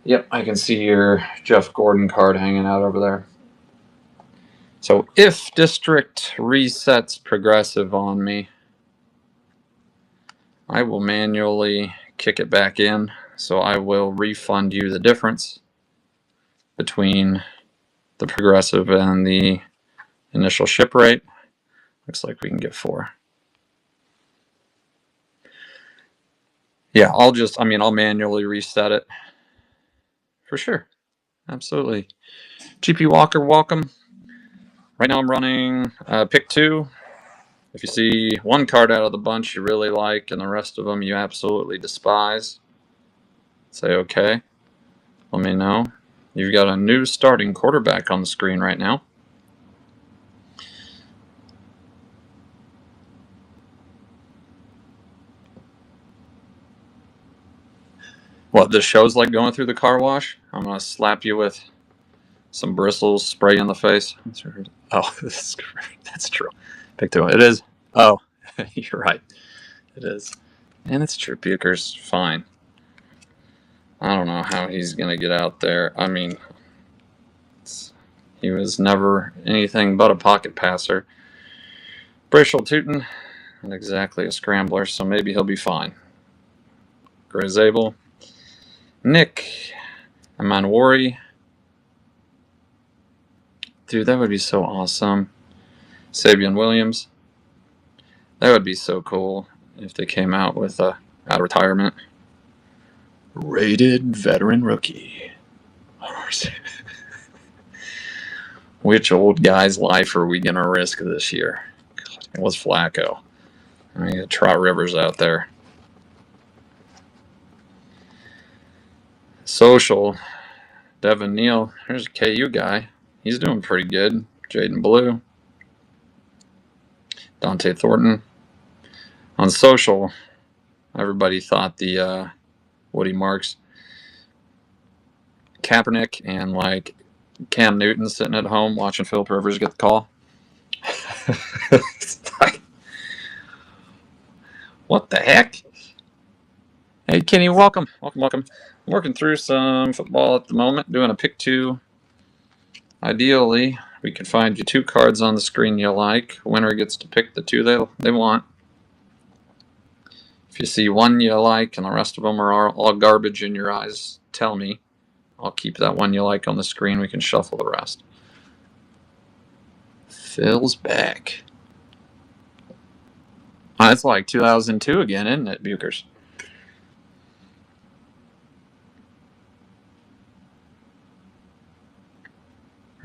Yep, I can see your Jeff Gordon card hanging out over there. So if district resets progressive on me, I will manually kick it back in. So I will refund you the difference between the progressive and the initial ship rate. Looks like we can get 4. Yeah, I'll manually reset it. For sure. Absolutely. GP Walker, welcome. Right now I'm running pick 2. If you see one card out of the bunch you really like and the rest of them you absolutely despise, say okay. Let me know. You've got a new starting quarterback on the screen right now. What, this show's like going through the car wash? I'm going to slap you with some bristles, spray you in the face. Oh, that's true. Pick 2. It is. Oh, you're right. It is. And it's true. Bucher's fine. I don't know how he's going to get out there. I mean, he was never anything but a pocket passer. Brashel Tootin, not exactly a scrambler, so maybe he'll be fine. Gray Zabel. Nick Amanwari. Dude, that would be so awesome. Sabian Williams. That would be so cool if they came out with a out of retirement rated veteran rookie. Which old guy's life are we going to risk this year? God, it was Flacco. I mean, Trot Rivers out there. Social. Devin Neal. There's a KU guy. He's doing pretty good. Jaden Blue. Dante Thornton. On social, everybody thought the Woody Marks, Kaepernick, and like Cam Newton sitting at home watching Philip Rivers get the call. Like, what the heck? Hey, Kenny, welcome. I'm working through some football at the moment, doing a pick 2. Ideally, we could find you 2 cards on the screen you like. Winner gets to pick the 2 they want. If you see one you like and the rest of them are all garbage in your eyes, tell me. I'll keep that one you like on the screen. We can shuffle the rest. Phil's back. Oh, it's like 2002 again, isn't it, Bukers?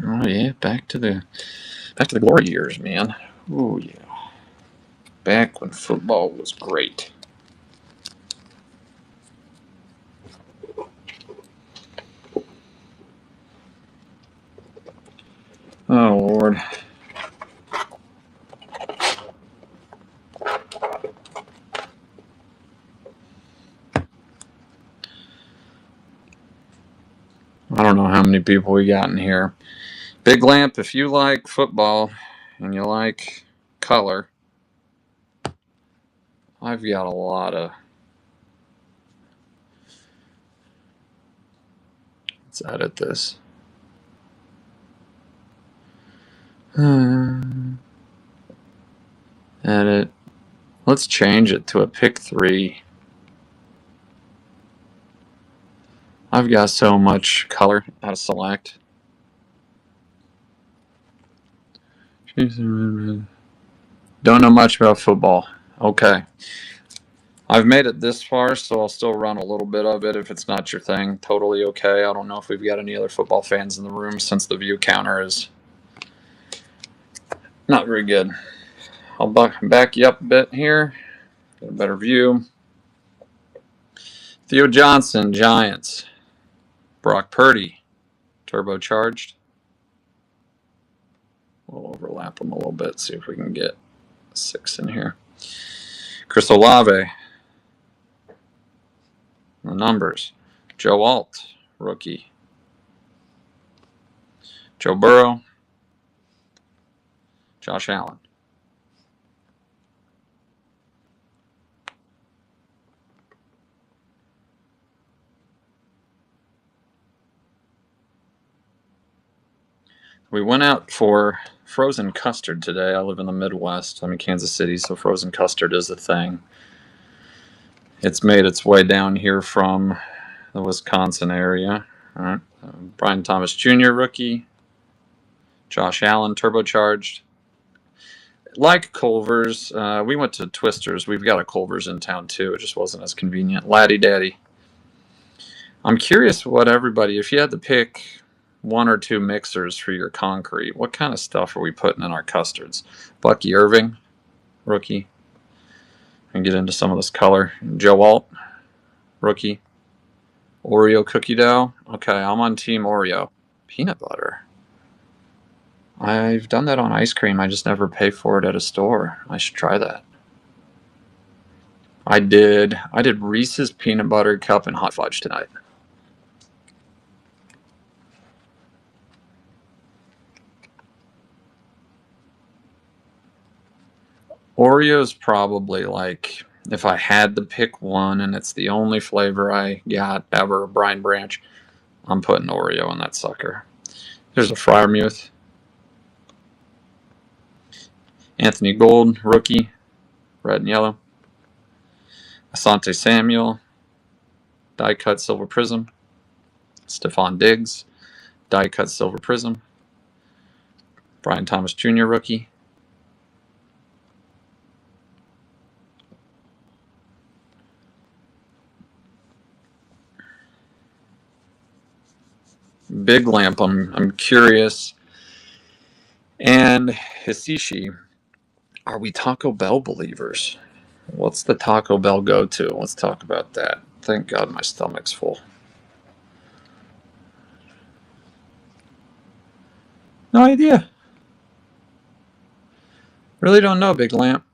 Oh yeah, back to the glory years, man. Oh yeah, back when football was great. Oh Lord. I don't know how many people we got in here. Big Lamp, if you like football and you like color, I've got a lot of. Let's edit this. Edit. Let's change it to a pick 3. I've got so much color how to select. Don't know much about football. Okay. I've made it this far, so I'll still run a little bit of it if it's not your thing. Totally okay. I don't know if we've got any other football fans in the room since the view counter is not very good. I'll back you up a bit here. Get a better view. Theo Johnson, Giants. Brock Purdy, turbocharged. We'll overlap them a little bit, see if we can get 6 in here. Chris Olave. The numbers. Joe Alt, rookie. Joe Burrow. Josh Allen. We went out for frozen custard today. I live in the Midwest. I'm in Kansas City, so frozen custard is a thing. It's made its way down here from the Wisconsin area. All right. Brian Thomas Jr., rookie. Josh Allen, turbocharged. Like Culver's, we went to Twister's. We've got a Culver's in town too. It just wasn't as convenient. Laddie Daddy. I'm curious what everybody, if you had to pick one or two mixers for your concrete, what kind of stuff are we putting in our custards? Bucky Irving, rookie. And get into some of this color. Joe Alt, rookie. Oreo cookie dough. Okay, I'm on team Oreo. Peanut butter. I've done that on ice cream. I just never pay for it at a store. I should try that. I did Reese's peanut butter cup and hot fudge tonight. Oreo's probably like, if I had to pick one and it's the only flavor I got ever, Brian Branch, I'm putting Oreo in that sucker. There's a Friarmuth. Anthony Gold, rookie, red and yellow. Asante Samuel, die cut silver prism. Stephon Diggs, die cut silver prism. Brian Thomas Jr., rookie. Big Lamp, I'm curious. And Hisishi, are we Taco Bell believers? What's the Taco Bell go-to? Let's talk about that. Thank God my stomach's full. No idea. Really don't know, Big Lamp,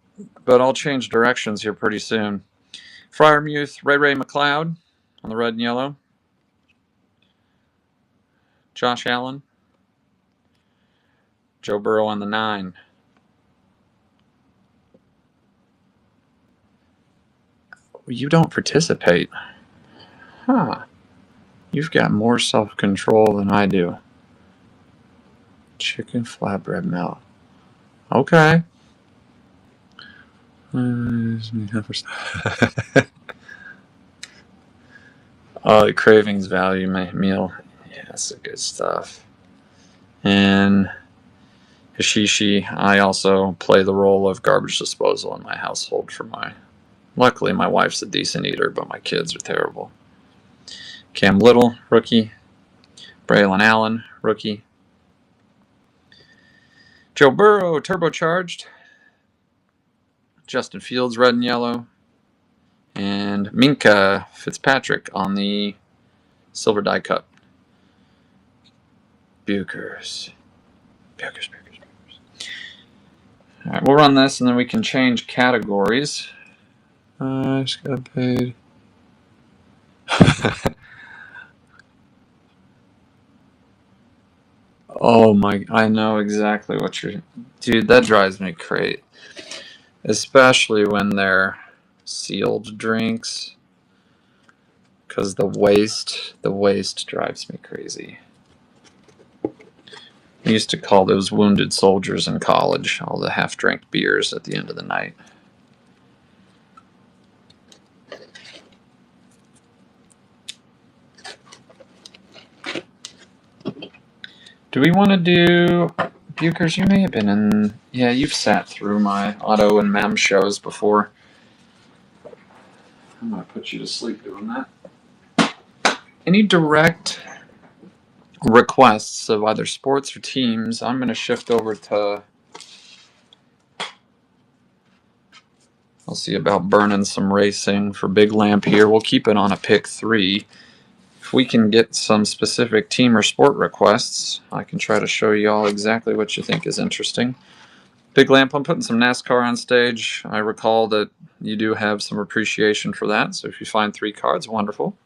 but I'll change directions here pretty soon. Friarmuth, Ray McLeod on the red and yellow. Josh Allen. Joe Burrow on the 9. You don't participate. Huh. You've got more self-control than I do. Chicken flatbread melt. Okay. Oh, Cravings Value Meal. Yeah, that's the good stuff. And Hashishi, I also play the role of garbage disposal in my household for my... Luckily, my wife's a decent eater, but my kids are terrible. Cam Little, rookie. Braylon Allen, rookie. Joe Burrow, turbocharged. Justin Fields, red and yellow. And Minka Fitzpatrick on the silver die cup. Bukers. All right, we'll run this and then we can change categories. I just got paid. Oh my, I know exactly what you're... Dude, that drives me crazy. Especially when they're sealed drinks. Because the waste drives me crazy. We used to call those wounded soldiers in college, all the half-drank beers at the end of the night. Do we want to do... Bukers, you may have been in... Yeah, you've sat through my Otto and Mem shows before. I'm going to put you to sleep doing that. Any direct requests of either sports or teams? I'm going to shift over to... I'll see about burning some racing for Big Lamp here. We'll keep it on a pick 3. If we can get some specific team or sport requests, I can try to show you all exactly what you think is interesting. Big Lamp, I'm putting some NASCAR on stage. I recall that you do have some appreciation for that, so if you find 3 cards, wonderful.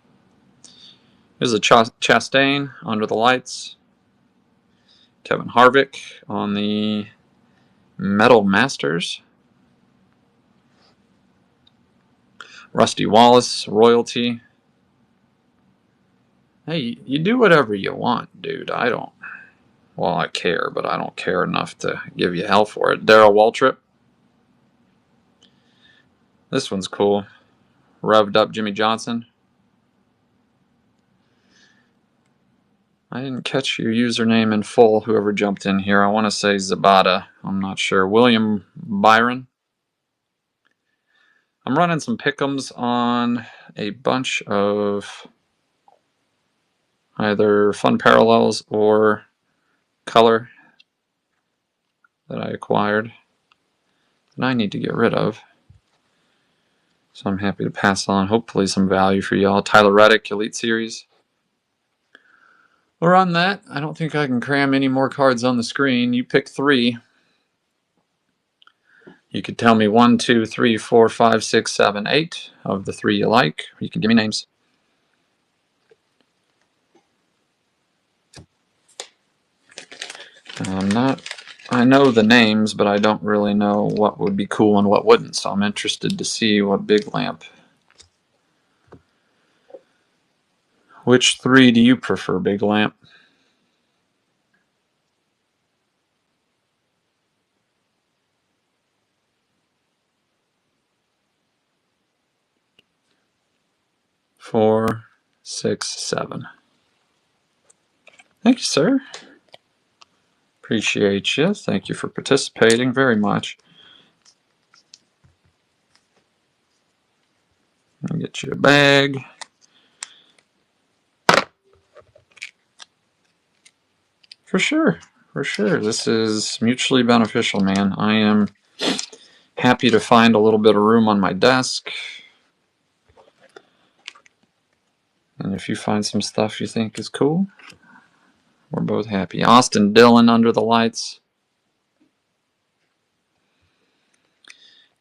There's a Chastain, Under the Lights. Kevin Harvick on the Metal Masters. Rusty Wallace, Royalty. Hey, you do whatever you want, dude. I don't... Well, I care, but I don't care enough to give you hell for it. Darrell Waltrip. This one's cool. Revved up Jimmy Johnson. I didn't catch your username in full, whoever jumped in here. I want to say Zabata. I'm not sure. William Byron. I'm running some pick'ems on a bunch of either Fun Parallels or Color that I acquired and I need to get rid of. So I'm happy to pass on, hopefully, some value for y'all. Tyler Reddick, Elite Series. We're on that. I don't think I can cram any more cards on the screen. You pick 3. You could tell me 1, 2, 3, 4, 5, 6, 7, 8 of the 3 you like. You can give me names. I know the names, but I don't really know what would be cool and what wouldn't, so I'm interested to see what Big Lamp. Which 3 do you prefer, Big Lamp? Four, 6, 7. Thank you, sir. Appreciate you. Thank you for participating very much. I'll get you a bag. For sure. For sure. This is mutually beneficial, man. I am happy to find a little bit of room on my desk. And if you find some stuff you think is cool, we're both happy. Austin Dillon, Under the Lights.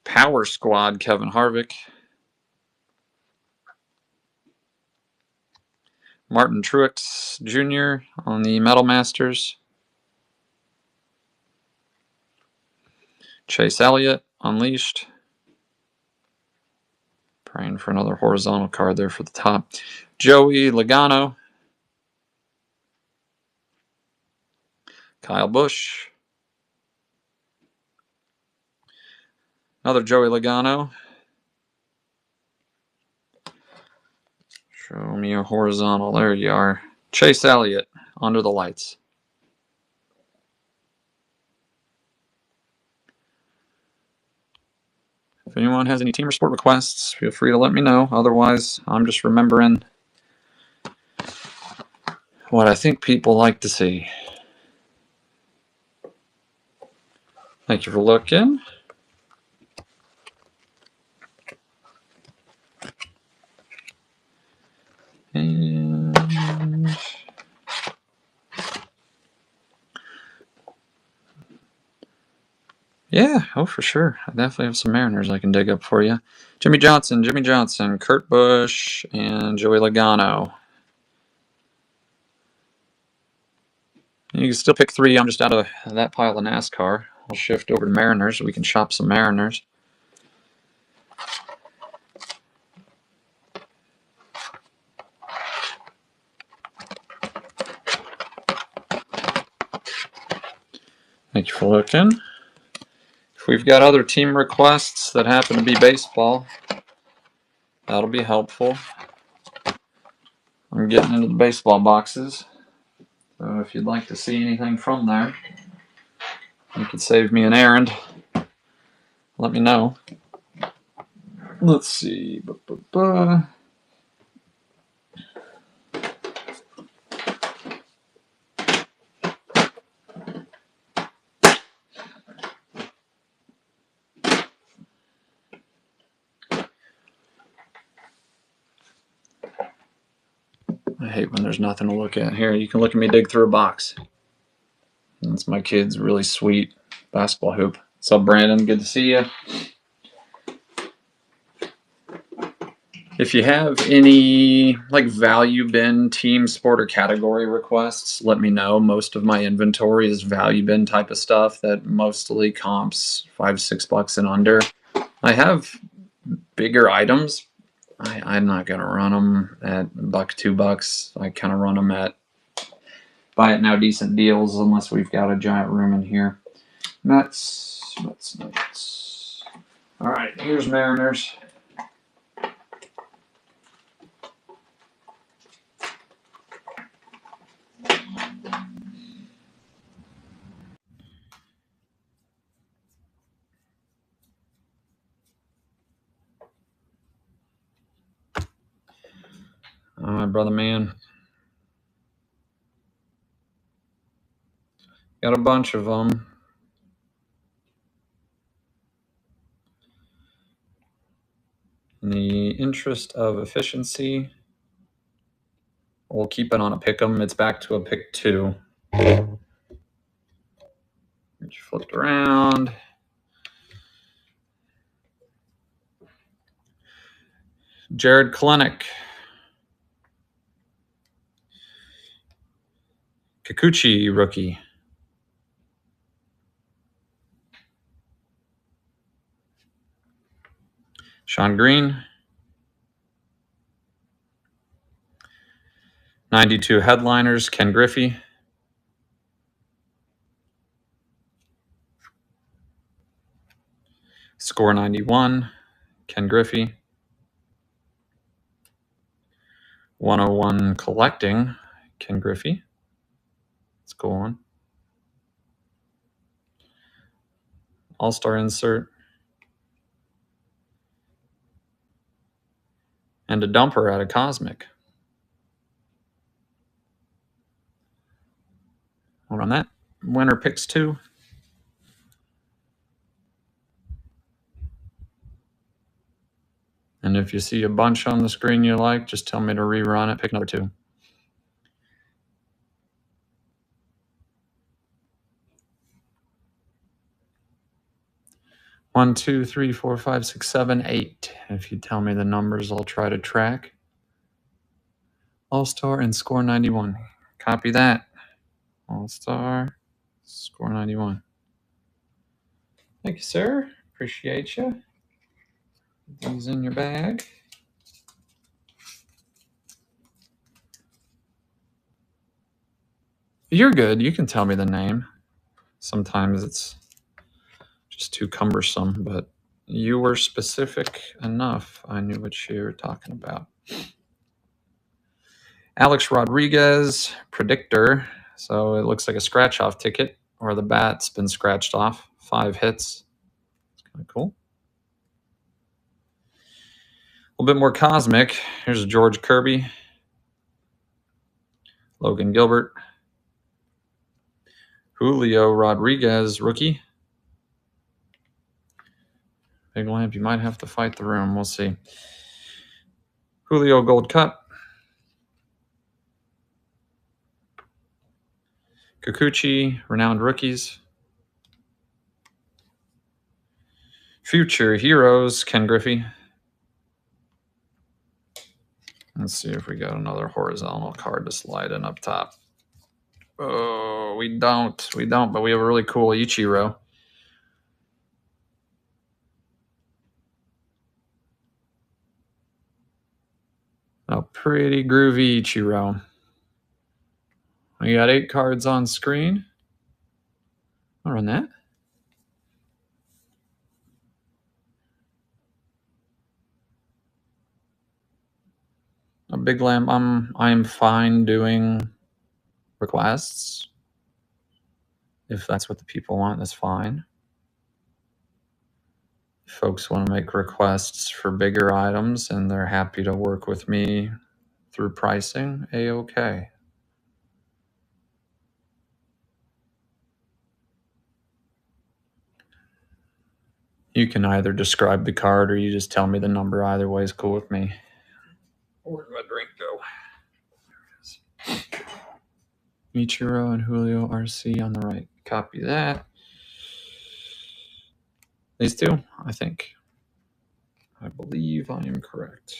Power Squad, Kevin Harvick. Martin Truex Jr. on the Metal Masters. Chase Elliott, Unleashed. Praying for another horizontal card there for the top. Joey Logano. Kyle Busch. Another Joey Logano. Show me a horizontal. There you are. Chase Elliott, Under the Lights. If anyone has any team or sport requests, feel free to let me know. Otherwise, I'm just remembering what I think people like to see. Thank you for looking. And yeah, oh, for sure. I definitely have some Mariners I can dig up for you. Jimmy Johnson, Kurt Busch, and Joey Logano. You can still pick 3. I'm just out of that pile of NASCAR. I'll shift over to Mariners. We can shop some Mariners. Thank you for looking. If we've got other team requests that happen to be baseball, that'll be helpful. I'm getting into the baseball boxes. So if you'd like to see anything from there, you could save me an errand. Let me know. Let's see. I hate when there's nothing to look at. Here, you can look at me dig through a box. That's my kid's really sweet basketball hoop. What's up, Brandon? Good to see you. If you have any like value bin, team, sport, or category requests, let me know. Most of my inventory is value bin type of stuff that mostly comps $5-6 and under. I have bigger items. I'm not gonna run them at $1, $2. I kind of run them at buy it now decent deals unless we've got a giant room in here. Mets. All right, here's Mariners. All right, brother man. Got a bunch of them. In the interest of efficiency, we'll keep it on a pick 'em. It's back to a pick 2. Which flipped around. Jared Kelenic. Kikuchi rookie. Sean Green. 92 headliners, Ken Griffey. Score 91, Ken Griffey. 101 collecting, Ken Griffey. Let's go on. All-star insert. And a dumper out of Cosmic. We'll run that. Winner picks 2. And if you see a bunch on the screen you like, just tell me to rerun it. Pick number 2. One, 2, 3, 4, 5, 6, 7, 8. If you tell me the numbers, I'll try to track. All-star and score 91. Copy that. All-star, score 91. Thank you, sir. Appreciate you. These in your bag. You're good. You can tell me the name. Sometimes it's just too cumbersome, but you were specific enough. I knew what you were talking about. Alex Rodriguez, predictor. So it looks like a scratch-off ticket, or the bat's been scratched off. 5 hits. It's kind of cool. A little bit more cosmic. Here's George Kirby. Logan Gilbert. Julio Rodriguez, rookie. Big Lamp, you might have to fight the room. We'll see. Julio Gold Cup. Kikuchi, renowned rookies. Future heroes, Ken Griffey. Let's see if we got another horizontal card to slide in up top. Oh, we don't, but we have a really cool Ichiro. A pretty groovy Ichiro. We got 8 cards on screen. I'll run that. A Big Lamp, I'm fine doing requests. If that's what the people want, that's fine. If folks want to make requests for bigger items and they're happy to work with me through pricing, A-okay. You can either describe the card or you just tell me the number. Either way is cool with me. Where'd my drink go? There it is. Ichiro and Julio RC on the right. Copy that. These 2, I think. I believe I am correct.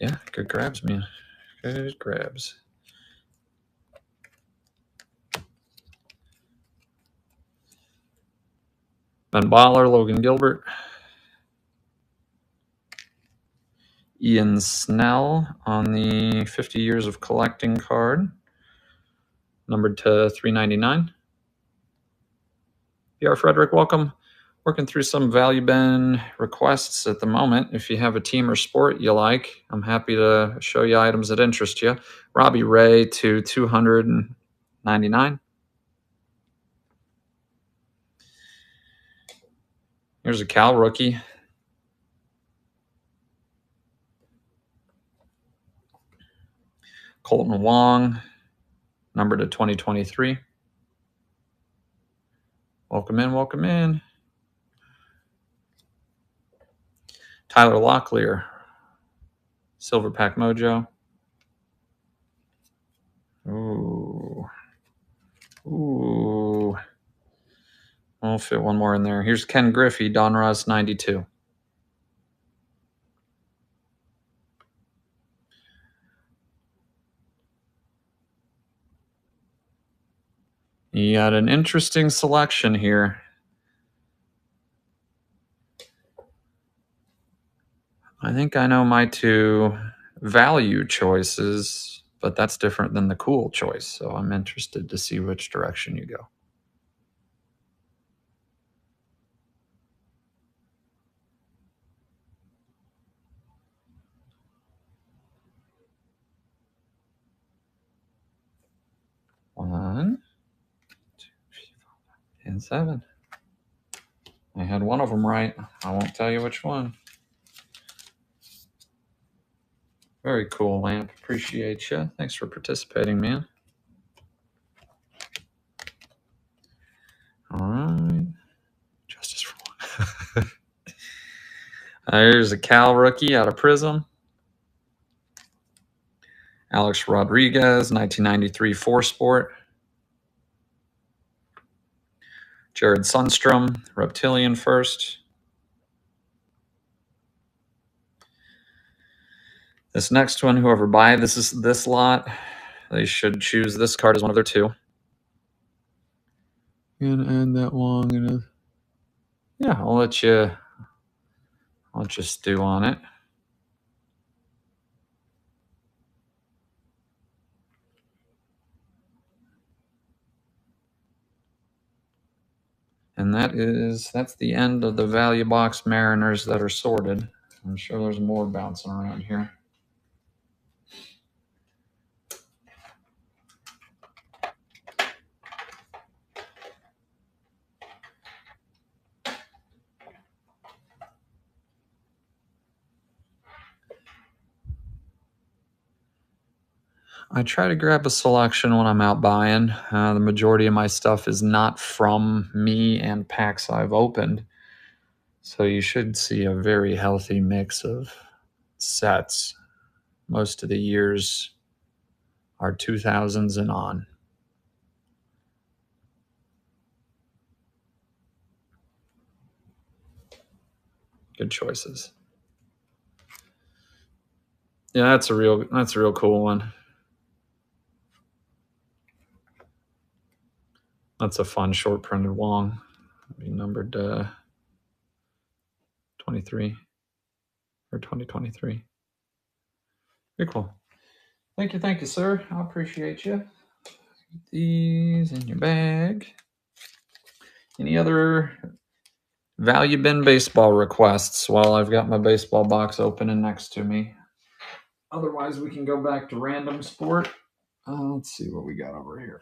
Yeah, good grabs, man. Good grabs. Ben Baller, Logan Gilbert, Ian Snell on the 50 Years of Collecting card, numbered to 399. PR Frederick, welcome. Working through some Value Bin requests at the moment. If you have a team or sport you like, I'm happy to show you items that interest you. Robbie Ray to 299. Here's a Cal rookie. Colton Wong, number to 2023. Welcome in, welcome in. Tyler Locklear, Silver Pack Mojo. Ooh. Ooh. I'll fit one more in there. Here's Ken Griffey, Donruss 92. You got an interesting selection here. I think I know my two value choices, but that's different than the cool choice. So I'm interested to see which direction you go. One, two, three, 4, 5, and 7. I had one of them right. I won't tell you which one. Very cool, Lamp. Appreciate you. Thanks for participating, man. All right. Justice for one. There's a Cal rookie out of Prism. Alex Rodriguez, 1993 4 Sport. Jared Sundstrom, Reptilian first. This next one, whoever buy this lot, they should choose this card as one of their two. Gonna add that one. Yeah, I'll let you stew on it. And that's the end of the value box Mariners that are sorted. I'm sure there's more bouncing around here. I try to grab a selection when I'm out buying. The majority of my stuff is not from me and packs I've opened. So you should see a very healthy mix of sets. Most of the years are 2000s and on. Good choices. Yeah, that's a real cool one. That's a fun short printed Wong. Be numbered 23 or 2023. Very cool. Thank you, sir. I appreciate you. Get these in your bag. Any other value bin baseball requests while I've got my baseball box opening next to me? Otherwise, we can go back to random sport. Let's see what we got over here.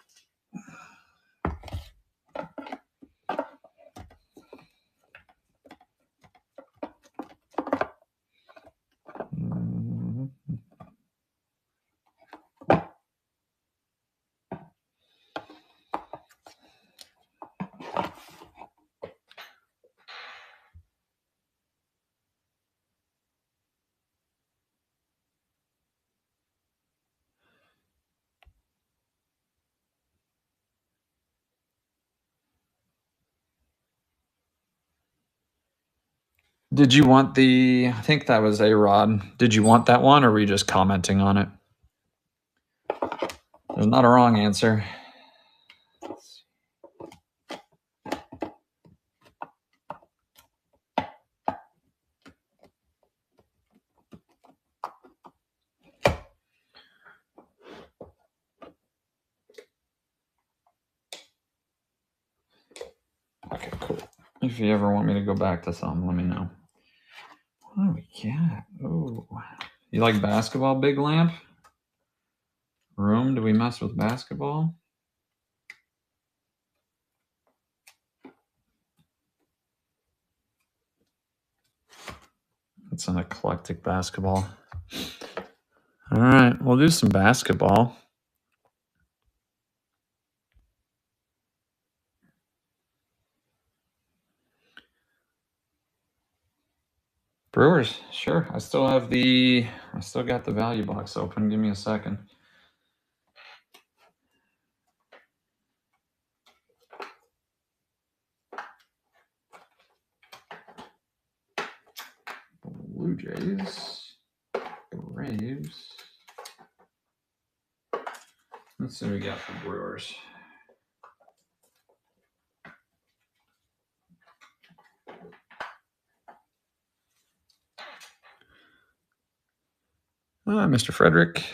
Did you want I think that was A-Rod. Did you want that one, or were you just commenting on it? There's not a wrong answer. If you ever want me to go back to something, let me know. What do we got? Oh, you like basketball, Big Lamp? Room? Do we mess with basketball? It's an eclectic basketball. All right, we'll do some basketball. Brewers, sure. I still got the value box open. Give me a second. Blue Jays, Braves. Let's see what we got for Brewers. Mr. Frederick.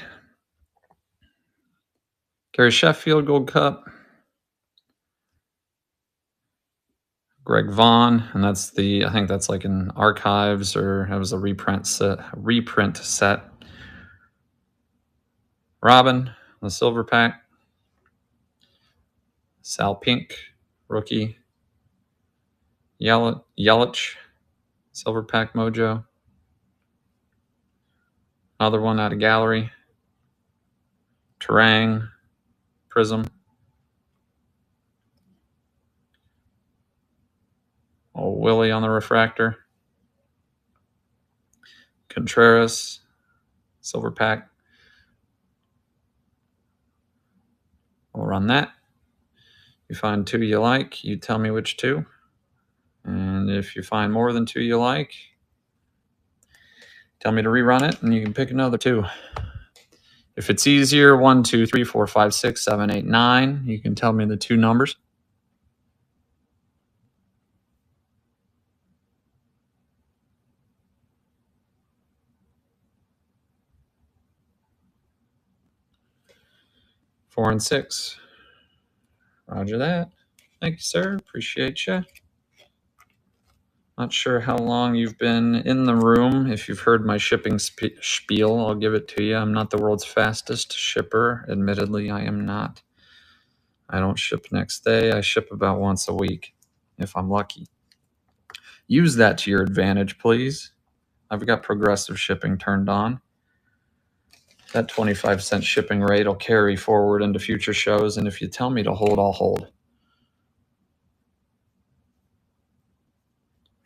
Gary Sheffield Gold Cup. Greg Vaughn, and that's I think that's like in archives, or it was a reprint set. Robin, the silver pack. Sal Pink, rookie. Yelich, silver pack mojo. Another one out of gallery. Terang, prism. Old Willie on the refractor. Contreras, silver pack. We'll run that. You find two you like, you tell me which two. And if you find more than two you like, tell me to rerun it, and you can pick another two. If it's easier, 1, 2, 3, 4, 5, 6, 7, 8, 9, you can tell me the two numbers. Four and 6. Roger that. Thank you, sir. Appreciate you. Not sure how long you've been in the room. If you've heard my shipping spiel, I'll give it to you. I'm not the world's fastest shipper. Admittedly, I am not. I don't ship next day. I ship about once a week, if I'm lucky. Use that to your advantage, please. I've got progressive shipping turned on. That 25-cent shipping rate will carry forward into future shows, and if you tell me to hold, I'll hold.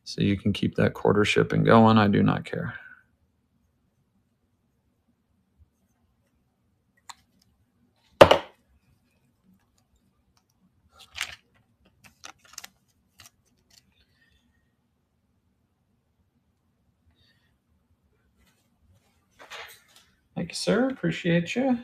So you can keep that quarter shipping going. I do not care. Thank you, sir. Appreciate you.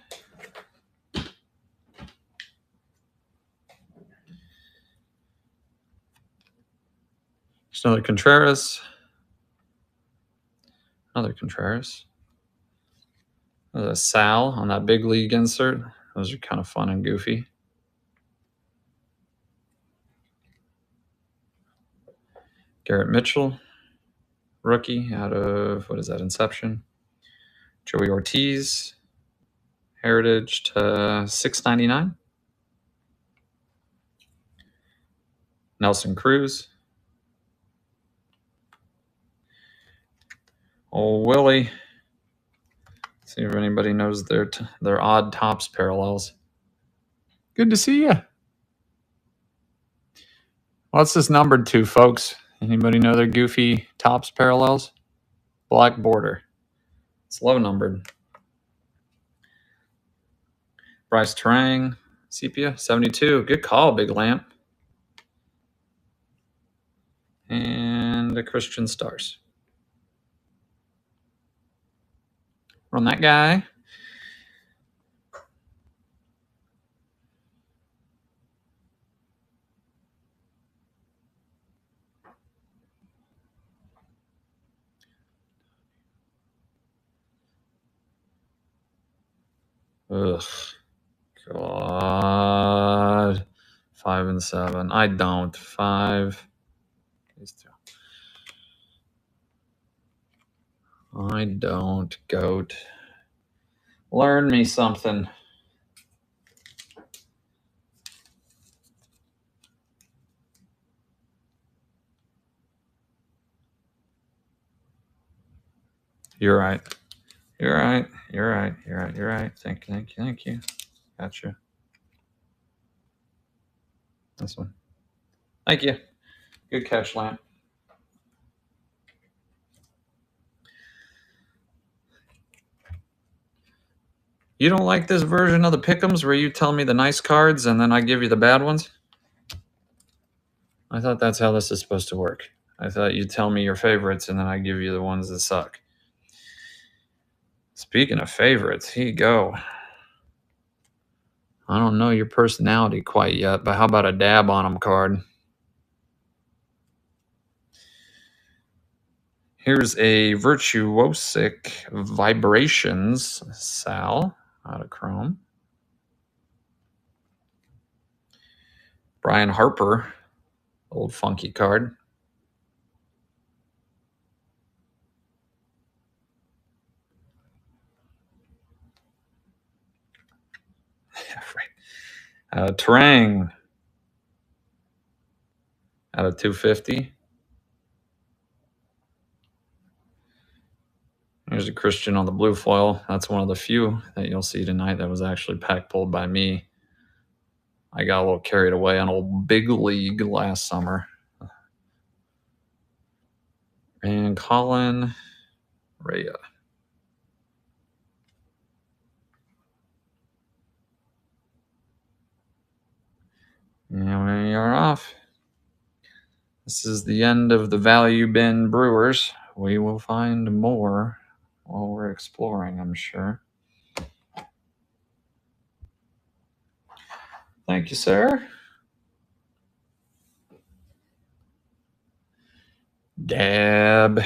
Just another Contreras. Another Contreras. There's a Sal on that big league insert. Those are kind of fun and goofy. Garrett Mitchell, rookie out of, what is that, Inception? Joey Ortiz, Heritage to $6.99. Nelson Cruz. Old Willie. See if anybody knows their odd tops parallels. Good to see you. What's this numbered to, folks? Anybody know their goofy tops parallels? Black border. It's low numbered. Bryce Terang, sepia, 72. Good call, Big Lamp. And the Christian Stars. Run that guy. Ugh. God. 5 and 7. I don't. 5. I don't, goat. Learn me something. You're right. You're right. You're right. You're right. You're right. Thank you. Thank you. Thank you. Gotcha. This one. Thank you. Good catch, Lamp. You don't like this version of the pick'ems where you tell me the nice cards and then I give you the bad ones? I thought that's how this is supposed to work. I thought you'd tell me your favorites and then I give you the ones that suck. Speaking of favorites, here you go. I don't know your personality quite yet, but how about a dab on them card? Here's a Virtuosic Vibrations Sal out of Chrome. Brian Harper, old funky card. Terang out of 250. There's a Christian on the blue foil. That's one of the few that you'll see tonight that was actually pack pulled by me. I got a little carried away on old Big League last summer. And Colin Rhea. And we are off. This is the end of the Value Bin Brewers. We will find more while we're exploring, I'm sure. Thank you, sir. Dab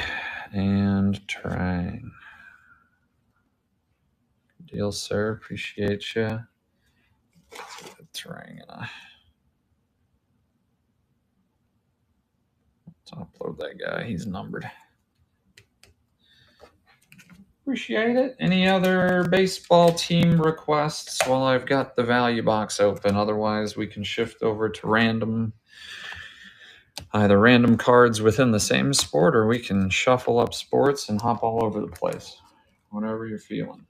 and Trang. Deal, sir. Appreciate you. Trang. Let's upload that guy. He's numbered. Appreciate it. Any other baseball team requests while I've got the value box open? Otherwise, we can shift over to random, either random cards within the same sport, or we can shuffle up sports and hop all over the place. Whatever you're feeling.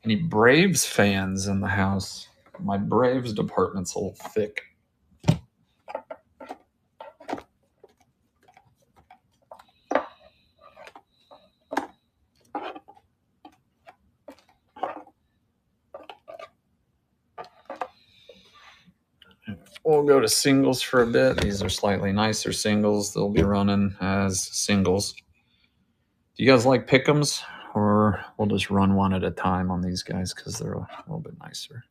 Any Braves fans in the house? My Braves department's a little thick. We'll go to singles for a bit. These are slightly nicer singles. They'll be running as singles. Do you guys like pick'ems? Or we'll just run one at a time on these guys because they're a little bit nicer.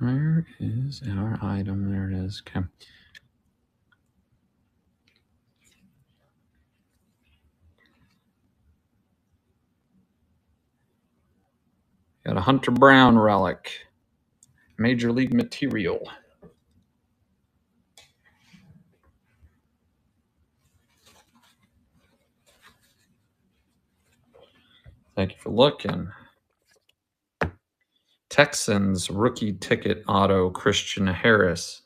Where is our item? There it is. Okay. Got a Hunter Brown relic. Major League material. Thank you for looking. Texans rookie ticket auto Christian Harris.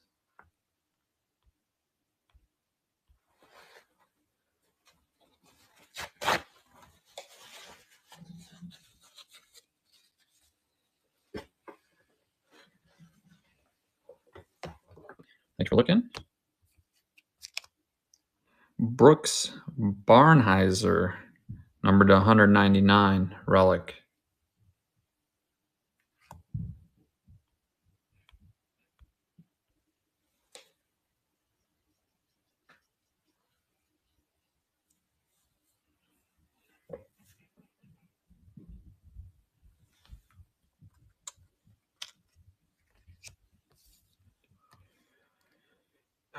Thanks for looking. Brooks Barnheiser, numbered to 199, relic.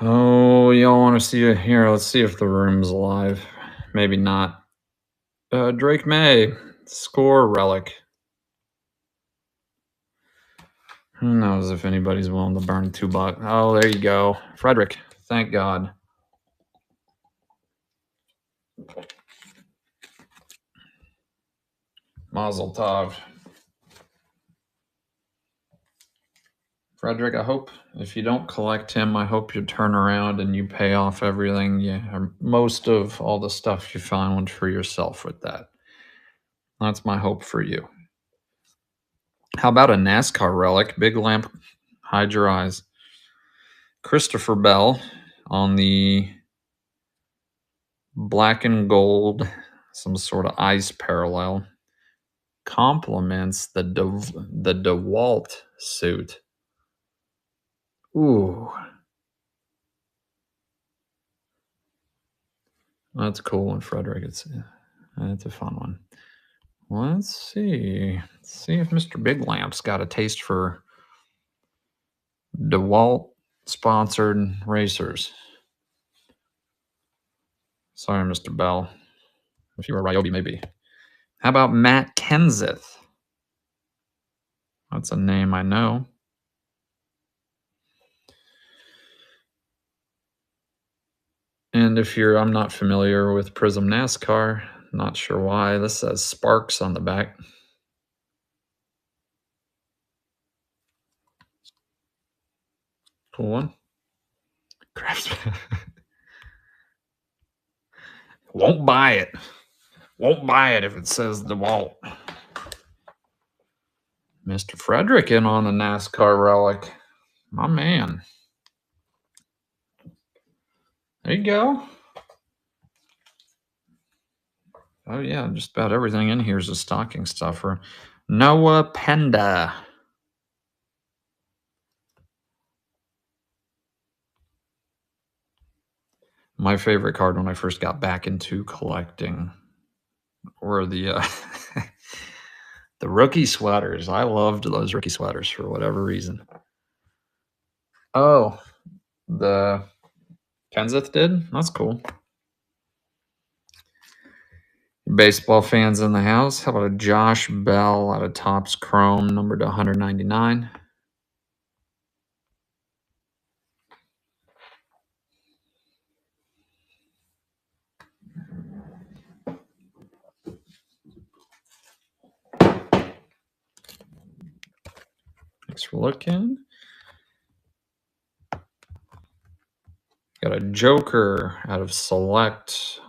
Oh, y'all want to see it here? Let's see if the room's alive. Maybe not. Drake May, score relic. Who knows if anybody's willing to burn $2? Oh, there you go. Frederick, thank God. Mazel tov. Frederick, I hope if you don't collect him, I hope you turn around and you pay off everything, or most of all the stuff you found for yourself with that. That's my hope for you. How about a NASCAR relic? Big lamp, hide your eyes. Christopher Bell on the black and gold, some sort of ice parallel. Complements the DeWalt suit. Ooh. That's a cool one, Frederick. It's a fun one. Let's see. Let's see if Mr. Big Lamp's got a taste for DeWalt sponsored racers. Sorry, Mr. Bell. If you were Ryobi, maybe. How about Matt Kenseth? That's a name I know. And if I'm not familiar with Prism NASCAR, not sure why. This says Sparks on the back. Cool one. Won't buy it. Won't buy it if it says DeWalt. Mr. Frederick in on the NASCAR relic. My man. There you go. Oh, yeah, just about everything in here is a stocking stuffer. Noah Penda. My favorite card when I first got back into collecting were the the rookie sweaters. I loved those rookie sweaters for whatever reason. Oh, the Kenseth did? That's cool. Baseball fans in the house. How about a Josh Bell out of Topps Chrome, numbered to 199? Thanks for looking. Got a Joker out of Select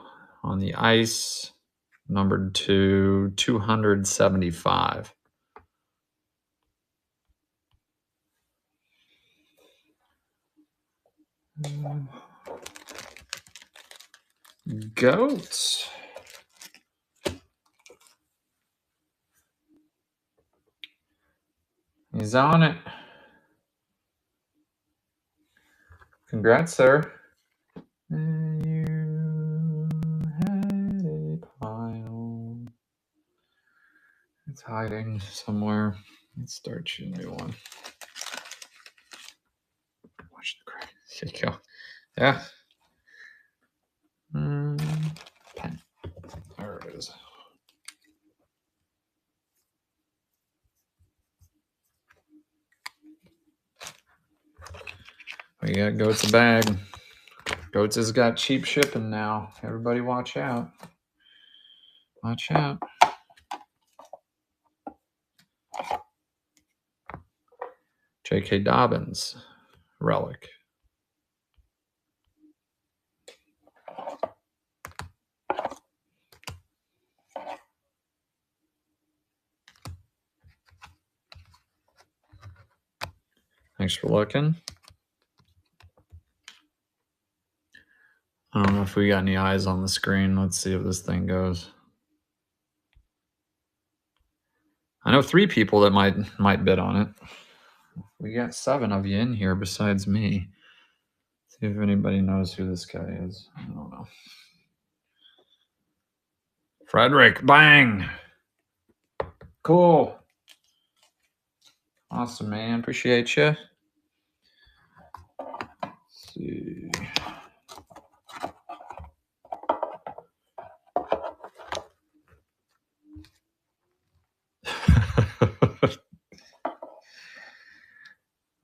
on the ice, numbered to 275. Goats. He's on it. Congrats, sir. You had a pile. It's hiding somewhere. Let's start you a new one. Watch the crack. There you go. Yeah. Pen. There it is. We got Goats a bag. Goats has got cheap shipping now. Everybody watch out. Watch out. J.K. Dobbins, relic. Thanks for looking. I don't know if if we got any eyes on the screen. Let's see if this thing goes. I know 3 people that might bid on it. We got 7 of you in here besides me. See if anybody knows who this guy is. I don't know. Frederick, bang! Cool. Awesome, man. Appreciate you. Let's see.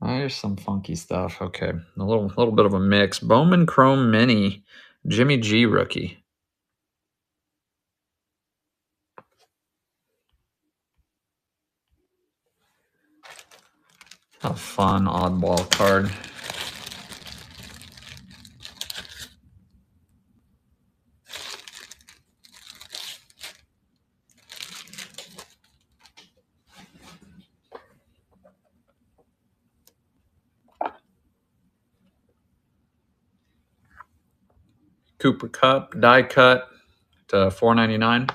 There's some funky stuff. Okay, a little bit of a mix. Bowman Chrome Mini, Jimmy G rookie. A fun oddball card. Cooper Cup, die cut to $4.99.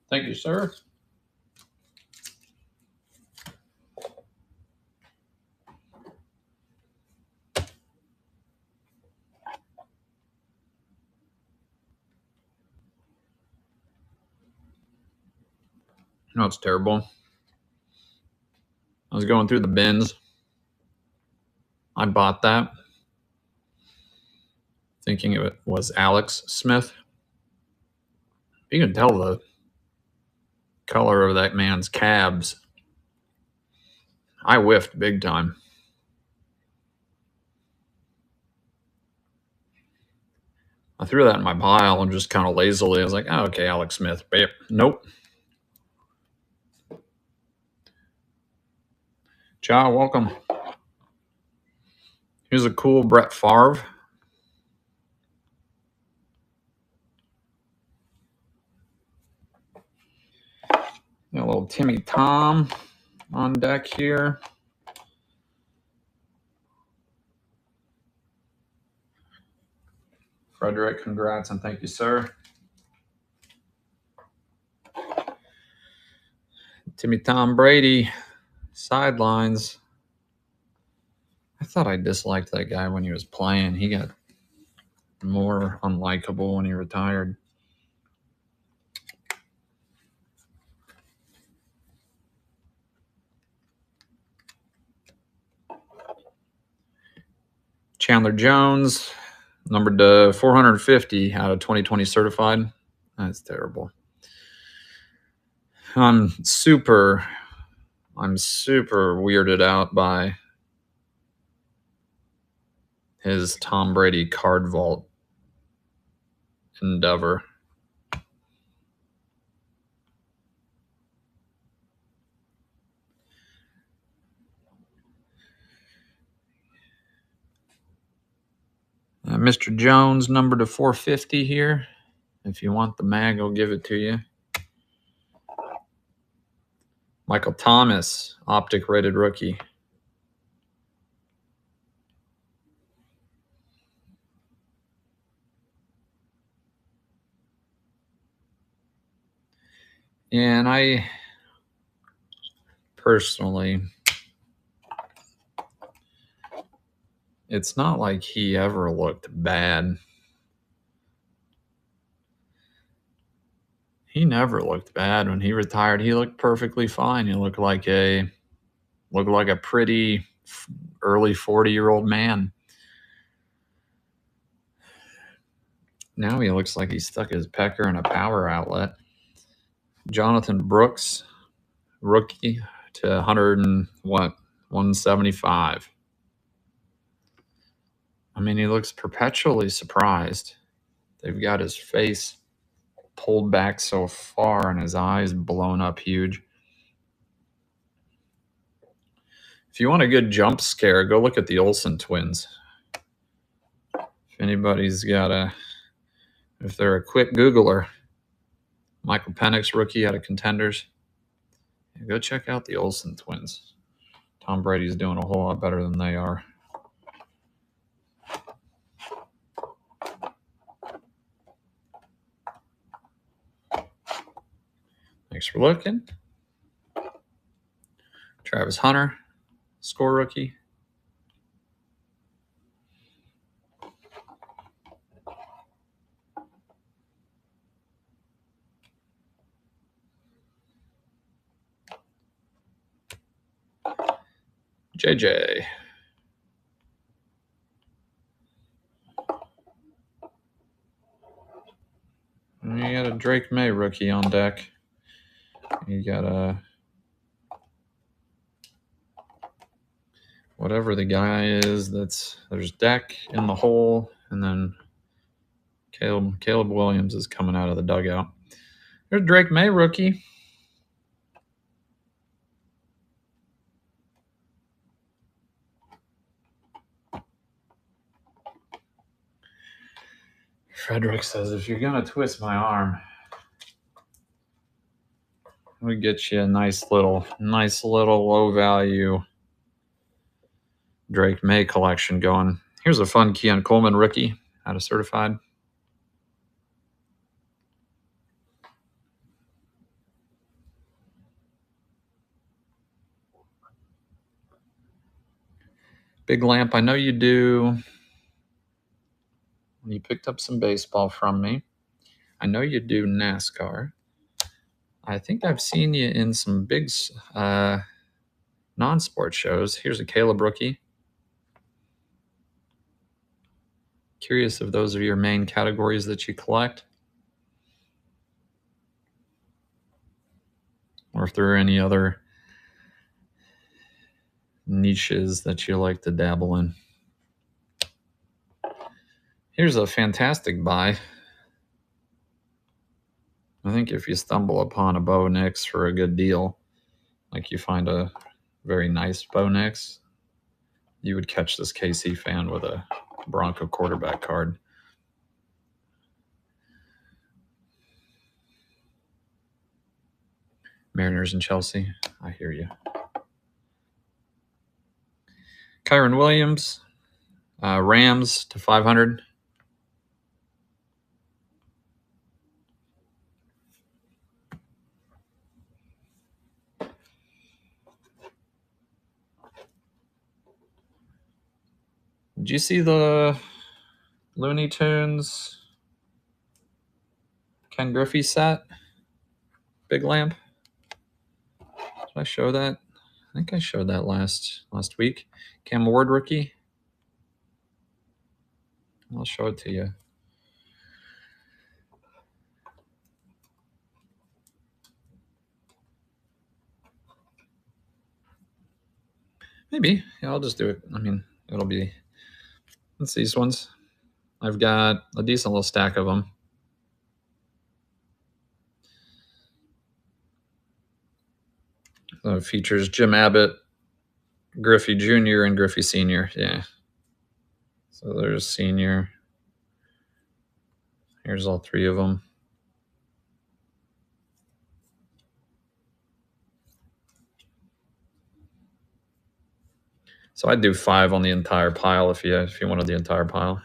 Thank you, sir. No, it's terrible. I was going through the bins. I bought that thinking it was Alex Smith. You can tell the color of that man's calves. I whiffed big time. I threw that in my pile and just kind of lazily, I was like, oh, okay, Alex Smith. But nope. Ja, welcome. Here's a cool Brett Favre. Got a little Timmy Tom on deck here. Frederick, congrats and thank you, sir. Timmy Tom Brady, sidelines. I thought I disliked that guy when he was playing. He got more unlikable when he retired. Chandler Jones, numbered to 450 out of 2020 certified. That's terrible. I'm super weirded out by his Tom Brady card vault endeavor. Mr. Jones, number to 450 here. If you want the mag, I'll give it to you. Michael Thomas, optic rated rookie. And I personally, it's not like he ever looked bad. He never looked bad. When he retired, he looked perfectly fine. He looked like a pretty early 40-year-old man. Now he looks like he stuck his pecker in a power outlet. Jonathan Brooks, rookie to 175. I mean, he looks perpetually surprised. They've got his face pulled back so far and his eyes blown up huge. If you want a good jump scare, go look at the Olsen twins. anybody's got if they're a quick Googler, Michael Penix rookie out of Contenders, go check out the Olsen twins. Tom Brady's doing a whole lot better than they are. Thanks for looking. Travis Hunter, score rookie. JJ. And you got a Drake May rookie on deck. You got a whatever the guy is. There's Deck in the hole, and then Caleb Williams is coming out of the dugout. There's Drake May rookie. Frederick says, if you're going to twist my arm, we get you a nice little low value Drake May collection going. Here's a fun Keon Coleman rookie out of Certified. Big Lamp, I know you do. You picked up some baseball from me. I know you do NASCAR. I think I've seen you in some big non-sport shows. Here's a Caleb rookie. Curious if those are your main categories that you collect, or if there are any other niches that you like to dabble in. Here's a fantastic buy. I think if you stumble upon a Bo Nix for a good deal, like you find a very nice Bo Nix, you would catch this KC fan with a Bronco quarterback card. Mariners and Chelsea, I hear you. Kyron Williams, Rams to 500. Did you see the Looney Tunes Ken Griffey set? Big Lamp? Did I show that? I think I showed that last week. Cam Ward rookie. I'll show it to you. Maybe. Yeah, I'll just do it. I mean, it'll be... It's these ones. I've got a decent little stack of them. It features Jim Abbott, Griffey Jr., and Griffey Sr. Yeah. So there's Senior. Here's all three of them. So I'd do 5 on the entire pile if you wanted the entire pile.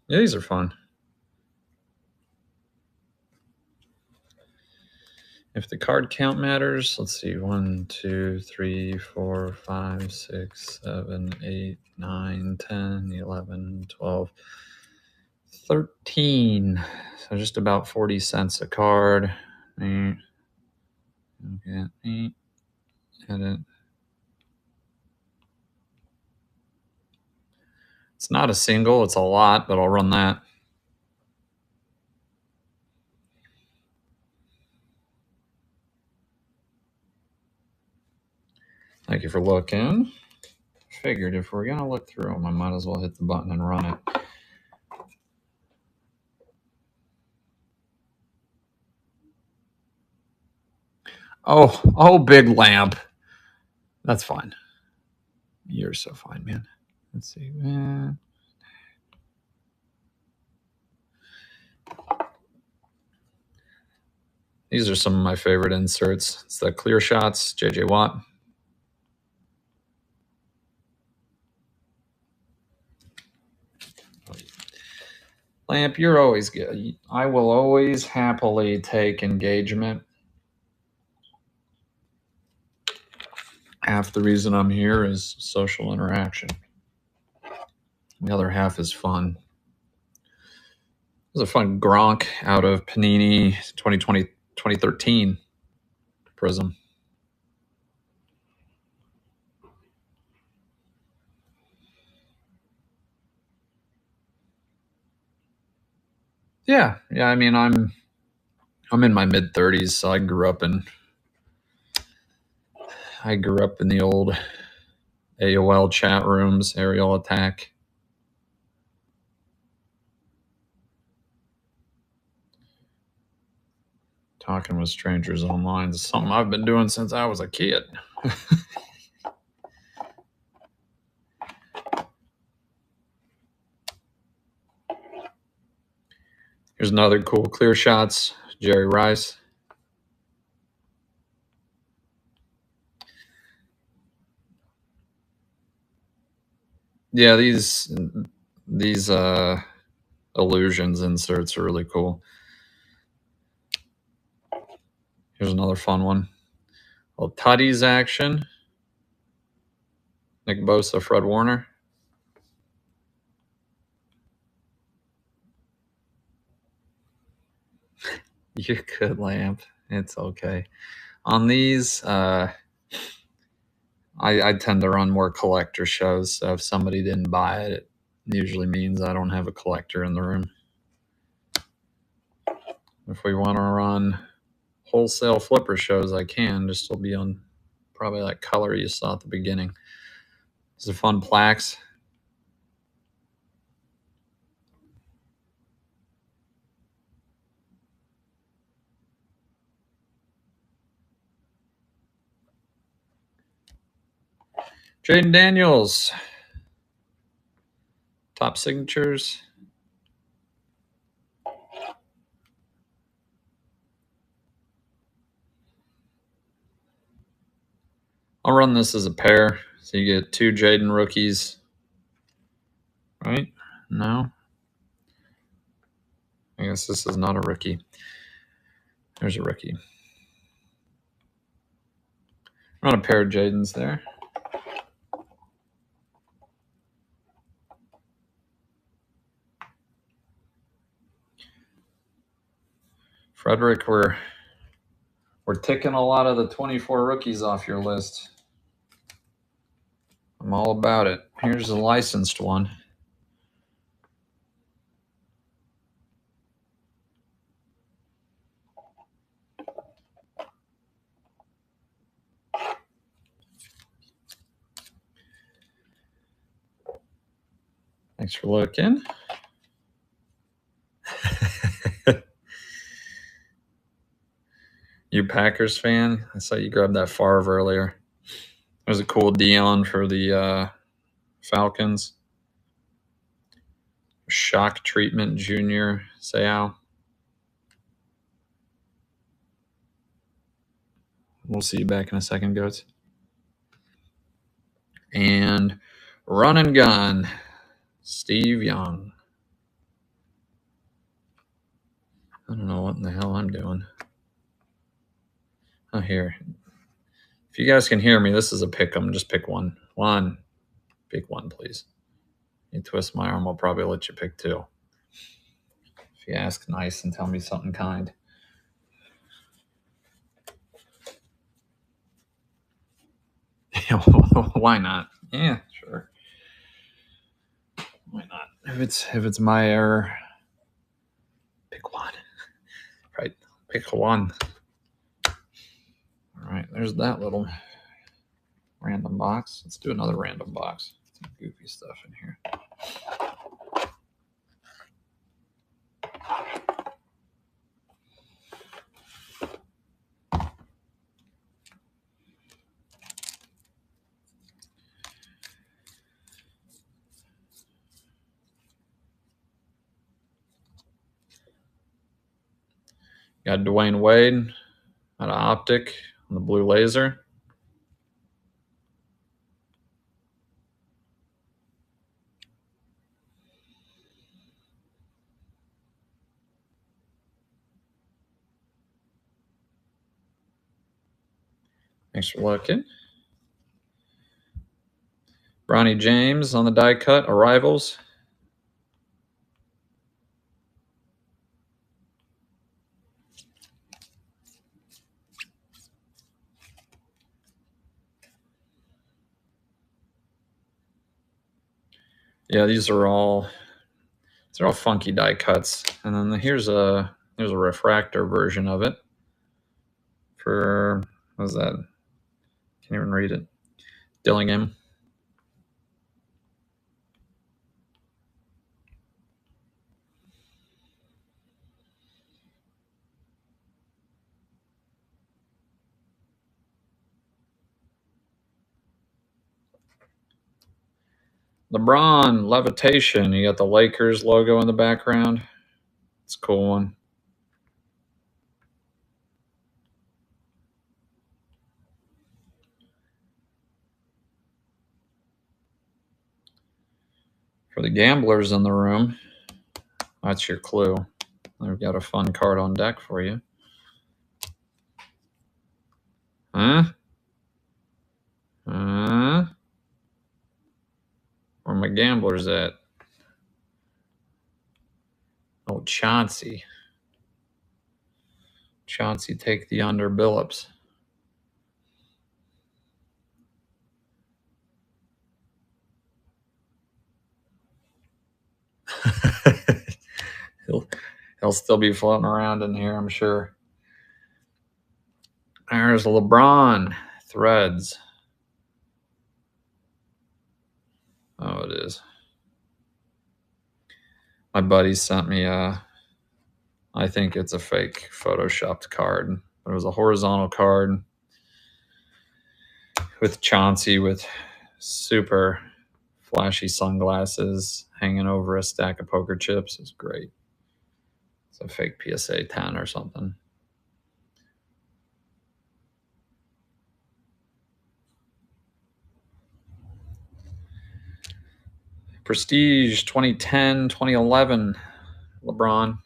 Yeah, these are fun. If the card count matters, let's see. 1, 2, 3, 4, 5, 6, 7, 8, 9, 10, 11, 12, 13. So just about 40 cents a card. Okay. Edit. It's not a single, it's a lot, but I'll run that. Thank you for looking. Figured if we're going to look through them, I might as well hit the button and run it. Oh, Big Lamp. That's fine. You're so fine, man. Let's see. These are some of my favorite inserts. It's the Clear Shots, JJ Watt. Lamp, you're always good. I will always happily take engagement. Half the reason I'm here is social interaction. The other half is fun. It was a fun Gronk out of Panini 2013 Prism. Yeah. I mean, I'm in my mid 30s, so I grew up in the old AOL chat rooms, Aerial Attack. Talking with strangers online is something I've been doing since I was a kid. Here's another cool Clear Shots, Jerry Rice. Yeah, these illusions inserts are really cool. Here's another fun one. Well, Tutties action. Nick Bosa, Fred Warner. You're good, Lamp. It's okay. On these, I tend to run more collector shows, so if somebody didn't buy it, it usually means I don't have a collector in the room. If we want to run wholesale flipper shows, I can. Just will be on probably that color you saw at the beginning. These are fun plaques. Jaden Daniels. Top signatures. I'll run this as a pair. So you get 2 Jaden rookies. Right? No? I guess this is not a rookie. There's a rookie. Run a pair of Jadens there. Frederick, we're ticking a lot of the 24 rookies off your list. I'm all about it. Here's a licensed one. Thanks for looking. You Packers fan? I saw you grab that Favre earlier. There's a cool Dion for the Falcons. Shock Treatment Junior Seau. We'll see you back in a second, goats. And Run and Gun, Steve Young. I don't know what in the hell I'm doing. Oh, here. If you guys can hear me, this is a pick 'em. Just pick one. Pick one, please. You twist my arm, I'll probably let you pick 2. If you ask nice and tell me something kind. Why not? Yeah, sure. Why not? If it's my error, pick one. Right, pick one. All right, there's that little random box. Let's do another random box. Some goofy stuff in here. Got Dwayne Wade out of Optic on the blue laser. Thanks for looking. Bronny James on the die cut, Arrivals. Yeah, these are all funky die cuts. And then here's a refractor version of it for, what was that? Can't even read it. Dillingham. LeBron, Levitation. You got the Lakers logo in the background. It's a cool one. For the gamblers in the room, that's your clue. I've got a fun card on deck for you. Huh? Where my gamblers at? Oh, Chauncey. Chauncey, take the under Billups. He'll still be floating around in here, I'm sure. There's LeBron Threads. Oh, it is. My buddy sent me I think it's a fake photoshopped card. It was a horizontal card with Chauncey with super flashy sunglasses hanging over a stack of poker chips. It's great. It's a fake PSA 10 or something. Prestige 2010, 2011, LeBron.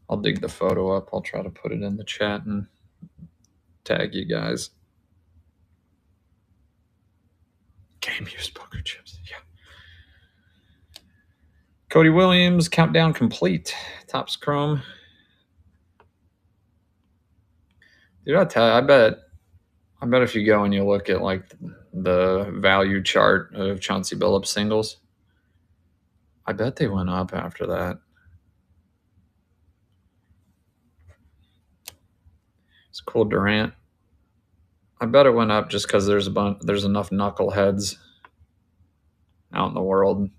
I'll dig the photo up. I'll try to put it in the chat and tag you guys. Game used poker chips. Yeah. Cody Williams, countdown complete. Topps Chrome. Dude, I tell you, I bet if you go and you look at like the value chart of Chauncey Billups singles, I bet they went up after that. It's cool, Durant. I bet it went up just because there's enough knuckleheads out in the world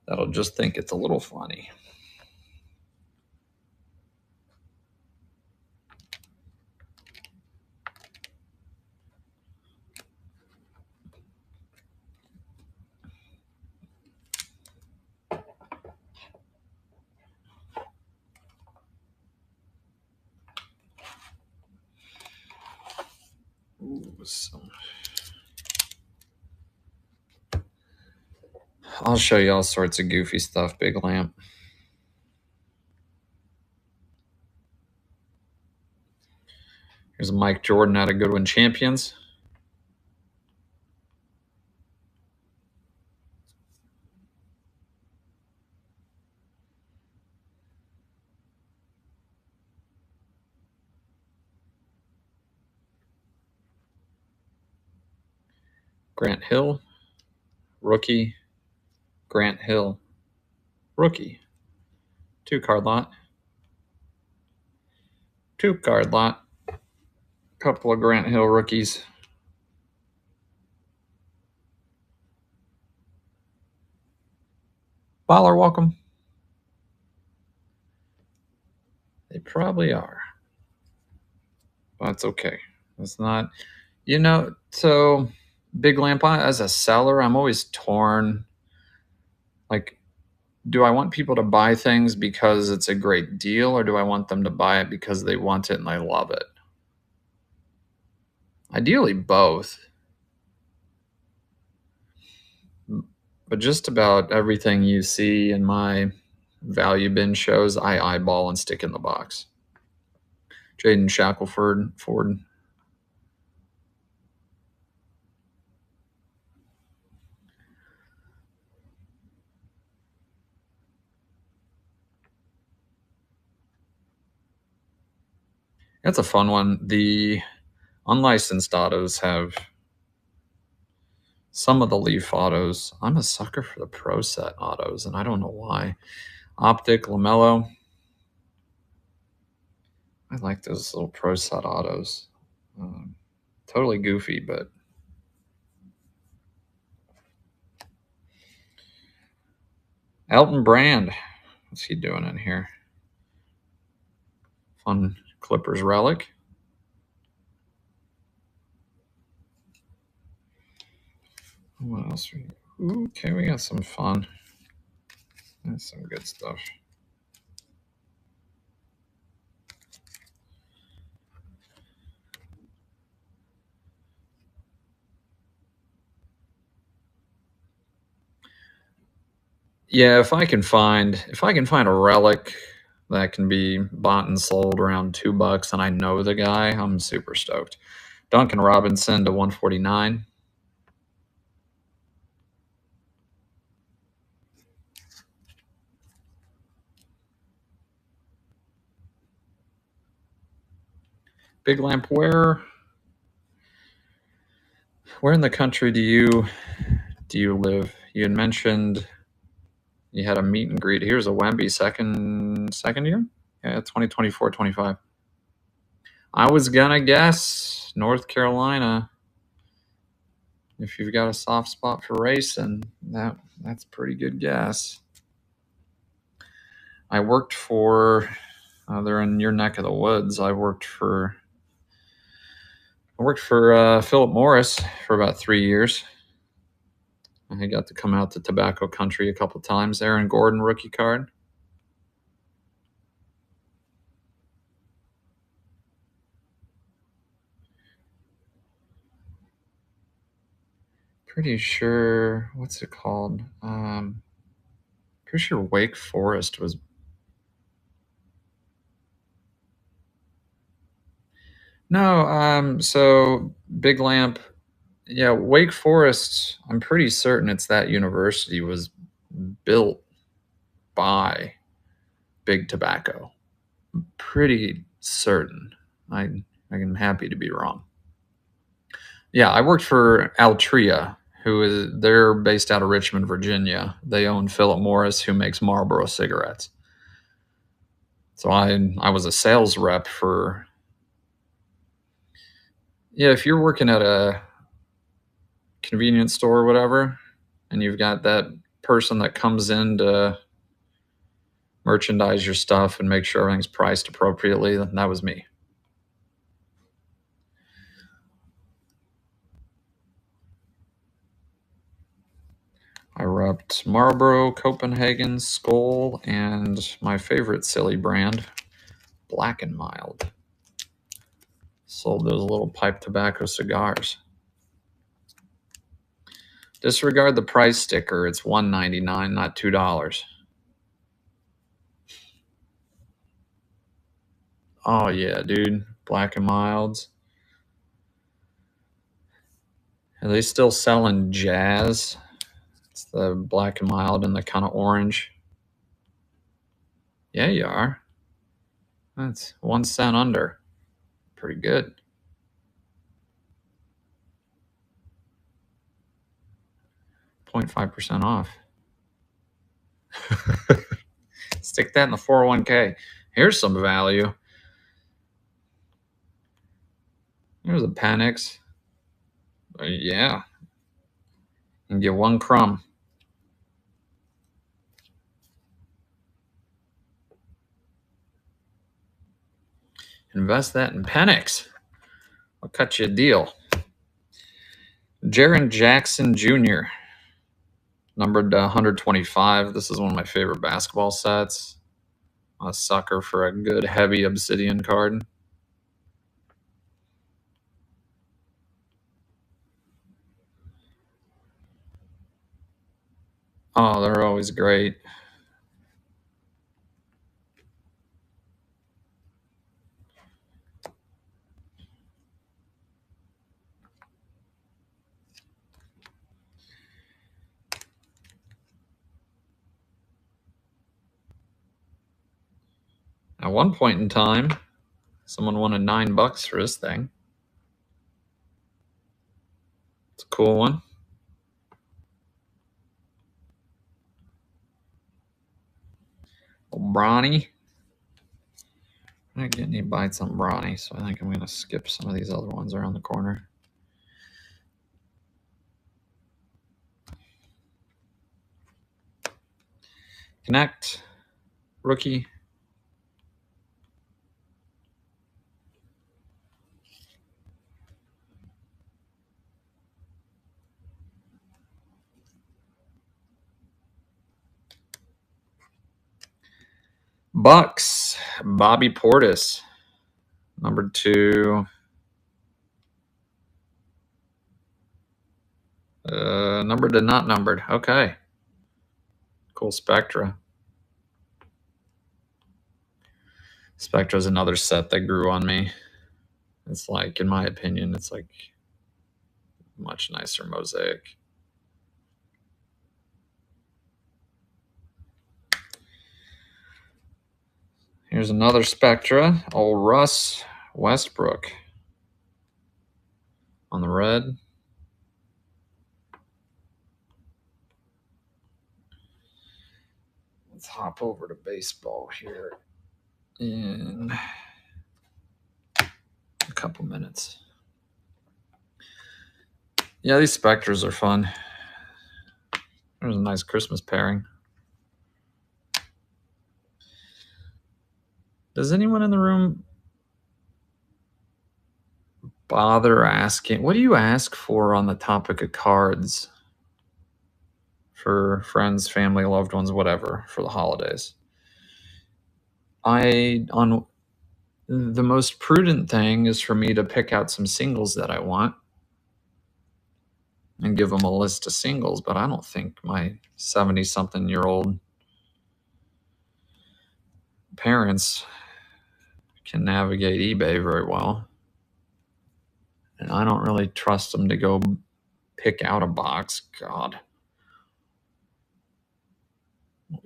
that'll just think it's a little funny. Ooh, I'll show you all sorts of goofy stuff, Big Lamp. Here's Mike Jordan out of Goodwin Champions. Grant Hill, rookie. Grant Hill, rookie. 2-card lot. 2-card lot. Couple of Grant Hill rookies. Baller, welcome. They probably are. But that's okay. It's not, so Big Lamp, as a seller, I'm always torn. Like, do I want people to buy things because it's a great deal, or do I want them to buy it because they want it and they love it? Ideally, both. But just about everything you see in my value bin shows, I eyeball and stick in the box. Jaden Shackelford, Ford. That's a fun one. The unlicensed autos have some of the Leaf autos. I'm a sucker for the Pro Set autos, and I don't know why. Optic, Lamello. I like those little Pro Set autos. Totally goofy, but Elton Brand. What's he doing in here? Fun Clippers relic. What else? Okay, we got some fun. That's some good stuff. Yeah, if I can find a relic that can be bought and sold around $2 and I know the guy, I'm super stoked. Duncan Robinson to 149. Big Lamp, where in the country do you live? You had mentioned you had a meet and greet. Here's a Wemby second year? Yeah, 2024-25. I was gonna guess North Carolina. If you've got a soft spot for racing, that's a pretty good guess. I worked for they're in your neck of the woods. I worked for Philip Morris for about 3 years. I got to come out to tobacco country a couple times. Aaron Gordon rookie card. Pretty sure, what's it called? Pretty sure Wake Forest was. No, so Big Lamp, yeah, Wake Forest, I'm pretty certain it's that university was built by Big Tobacco. I'm pretty certain. I'm happy to be wrong. Yeah, I worked for Altria, they're based out of Richmond, Virginia. They own Philip Morris, who makes Marlboro cigarettes. So I was a sales rep for. Yeah, if you're working at a convenience store or whatever, and you've got that person that comes in to merchandise your stuff and make sure everything's priced appropriately, that was me. I repped Marlboro, Copenhagen, Skoal, and my favorite silly brand, Black and Mild. Sold those little pipe tobacco cigars. Disregard the price sticker. It's $1.99, not $2. Oh yeah, dude. Black and Milds. Are they still selling Jazz? It's the Black and Mild and the kind of orange. Yeah, you are. That's 1 cent under. Pretty good. .5% off. Stick that in the 401k. Here's some value. There's a Panix. Yeah. You can get 1 crumb. Invest that in Panix. I'll cut you a deal. Jaren Jackson Jr. Numbered to 125. This is one of my favorite basketball sets. I'm a sucker for a good heavy obsidian card. Oh, they're always great. At one point in time, someone wanted $9 for this thing. It's a cool one. Bronny. I didn't get any bites on Bronny, so I think I'm going to skip some of these other ones around the corner. Connect. Rookie. Bucks. Bobby Portis. Number 2. Numbered to not numbered. Okay. Cool Spectra. Spectra is another set that grew on me. It's like, in my opinion, it's like much nicer mosaic. Here's another Spectra. Old Russ Westbrook on the red. Let's hop over to baseball here in a couple minutes. Yeah, these Spectras are fun. There's a nice Christmas pairing. Does anyone in the room bother asking? What do you ask for on the topic of cards for friends, family, loved ones, whatever, for the holidays? The most prudent thing is for me to pick out some singles that I want and give them a list of singles, but I don't think my 70-something-year-old parents can navigate eBay very well. And I don't really trust them to go pick out a box. God.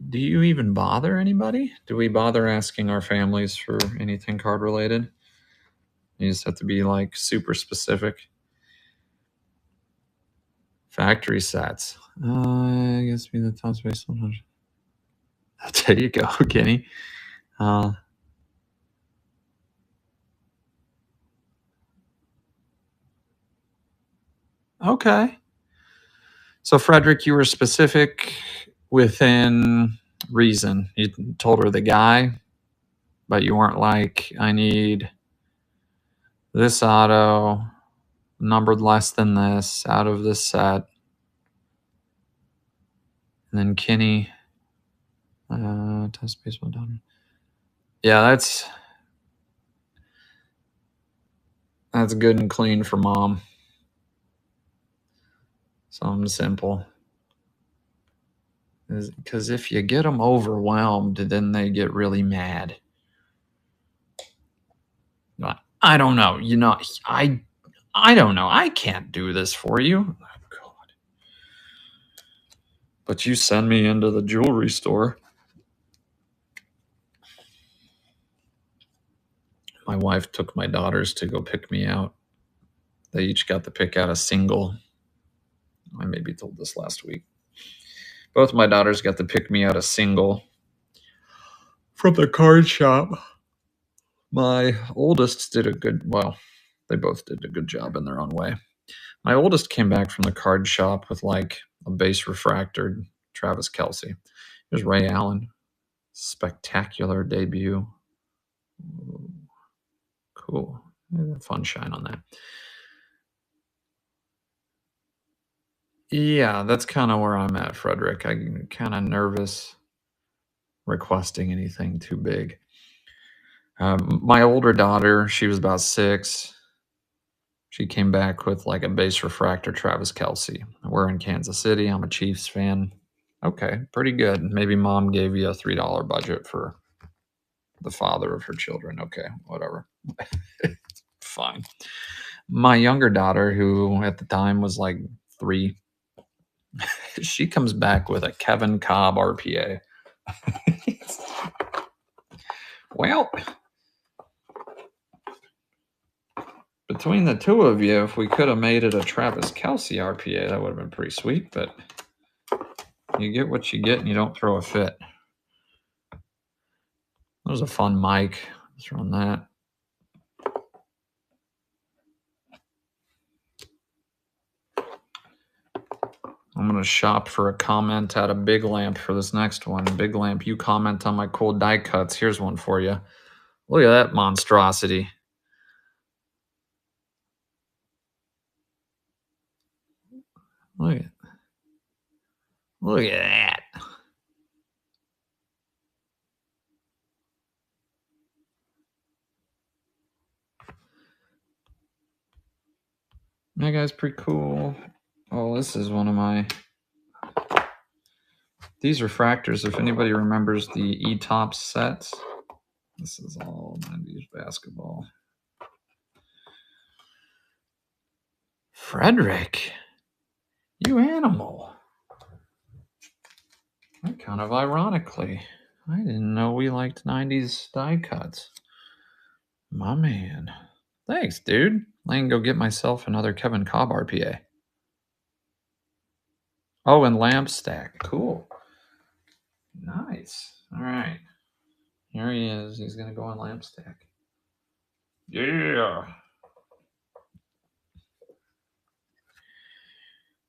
Do you even bother anybody? Do we bother asking our families for anything card related? You just have to be like super specific. Factory sets. I guess be the top space 100. There you go, Kenny. Okay. So, Frederick, you were specific within reason. You told her the guy, but you weren't like, I need this auto numbered less than this out of this set. And then Kenny, test baseball done. Yeah, that's good and clean for mom. Something simple. Because if you get them overwhelmed, then they get really mad. I don't know. I don't know. I can't do this for you. Oh, God. But you send me into the jewelry store. My wife took my daughters to go pick me out. They each got to pick out a single. I maybe told this last week. Both my daughters got to pick me out a single from the card shop. My oldest did they both did a good job in their own way. My oldest came back from the card shop with like a base refractored Travis Kelce. Here's Ray Allen. Spectacular debut. Ooh, cool. Fun shine on that. Yeah, that's kind of where I'm at, Frederick. I'm kind of nervous requesting anything too big. My older daughter, she was about 6. She came back with like a base refractor Travis Kelsey. We're in Kansas City. I'm a Chiefs fan. Okay, pretty good. Maybe mom gave you a $3 budget for the father of her children. Okay, whatever. Fine. My younger daughter, who at the time was like 3, she comes back with a Kevin Cobb RPA. Well, between the two of you, if we could have made it a Travis Kelsey RPA, that would have been pretty sweet, but you get what you get and you don't throw a fit. That was a fun mic. Let's run that. I'm going to shop for a comment at a Big Lamp for this next one. Big Lamp, you comment on my cool die cuts. Here's one for you. Look at that monstrosity. Look at that. That guy's pretty cool. Oh, this is one of my... These refractors, if anybody remembers the E-Tops sets, this is all 90s basketball. Frederick, you animal. That kind of ironically. I didn't know we liked 90s die cuts. My man. Thanks, dude. I can go get myself another Kevin Cobb RPA. Oh, and lamp stack. Cool. Nice. All right. Here he is. He's going to go on lamp stack. Yeah.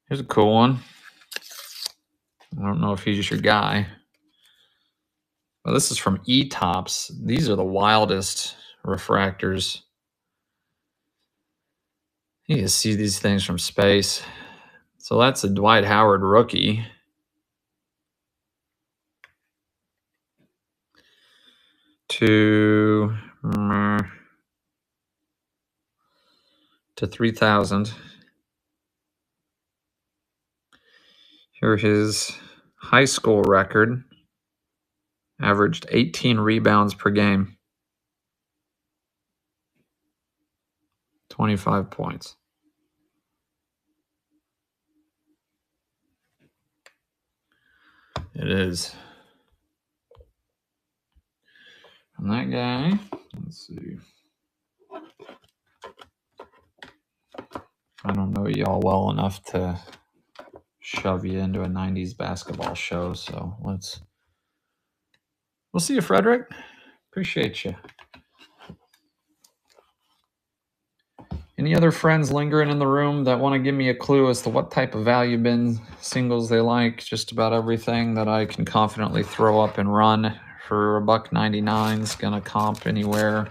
Here's a cool one. I don't know if he's your guy. Well, this is from E-Tops. These are the wildest refractors. You can see these things from space. So that's a Dwight Howard rookie. To 3,000. Here his high school record. Averaged 18 rebounds per game. 25 points. It is. And that guy, let's see. I don't know y'all well enough to shove you into a 90s basketball show, so we'll see you, Frederick. Appreciate you. Any other friends lingering in the room that want to give me a clue as to what type of value bin singles they like? Just about everything that I can confidently throw up and run for $1.99 is gonna comp anywhere.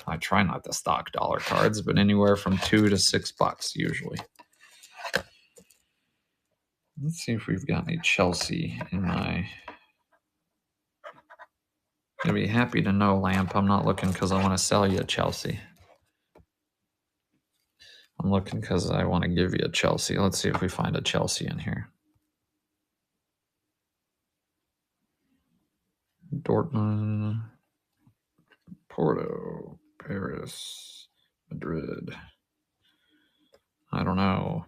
I try not to stock dollar cards, but anywhere from $2 to $6 usually. Let's see if we've got any Chelsea in my... I'd be happy to know, Lamp. I'm not looking because I want to sell you a Chelsea. I'm looking because I want to give you a Chelsea. Let's see if we find a Chelsea in here. Dortmund, Porto, Paris, Madrid. I don't know.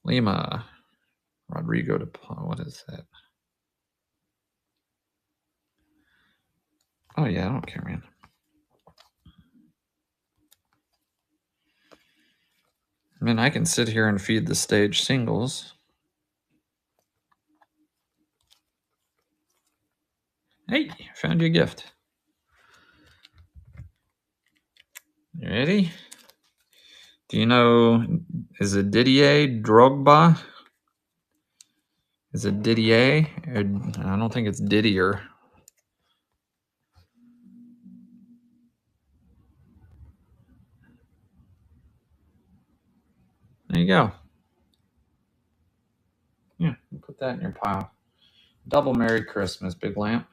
Lima, Rodrigo de Paul. What is that? Oh, yeah, I don't care, man. I mean, I can sit here and feed the stage singles. Hey, found you a gift. You ready? Do you know, is it Didier Drogba? Is it Didier? I don't think it's Didier. There you go. that in your pile. Double Merry Christmas, Big Lamp.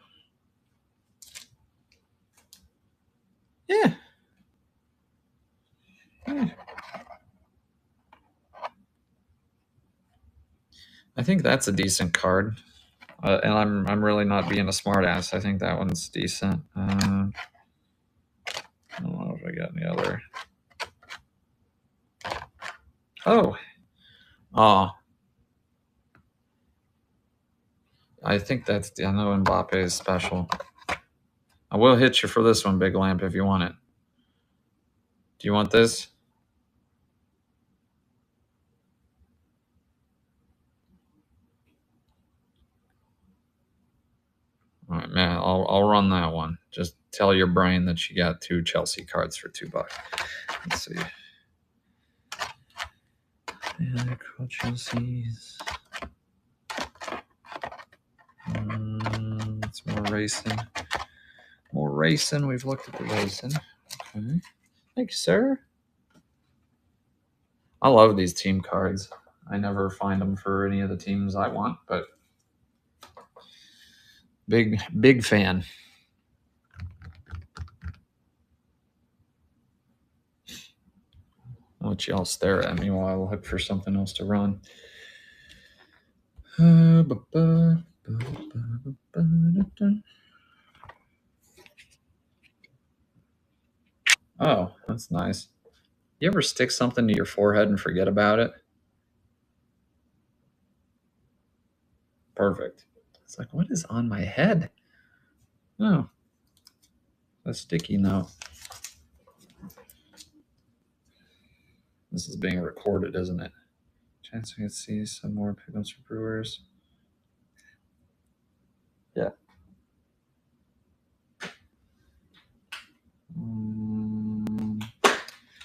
Yeah. I think that's a decent card. And I'm really not being a smartass. I think that one's decent. I don't know if I got any other. Oh. I think that's, I know Mbappe is special. I will hit you for this one, Big Lamp, if you want it. Do you want this? All right, man, I'll run that one. Just tell your brain that you got 2 Chelsea cards for $2. Let's see. Yeah, cool Chelsea's. It's more racing. More racing. We've looked at the racing. Okay. Thank you, sir. I love these team cards. I never find them for any of the teams I want, but big fan. I'll let y'all stare at me while I look for something else to run. Oh, that's nice. You ever stick something to your forehead and forget about it? Perfect. It's like, what is on my head? Oh, a sticky note. This is being recorded, isn't it? Chance we can see some more pickups for Brewers. Yeah.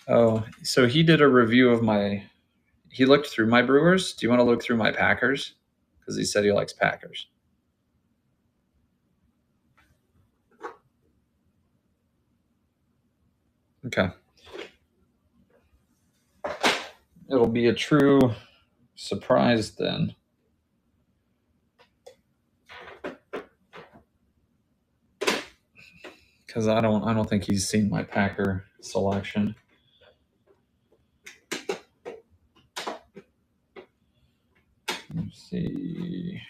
Oh, so he did a review of he looked through my Brewers. Do you want to look through my Packers? Because he said he likes Packers. Okay. It'll be a true surprise then. Because I don't think he's seen my Packer selection. Let's see.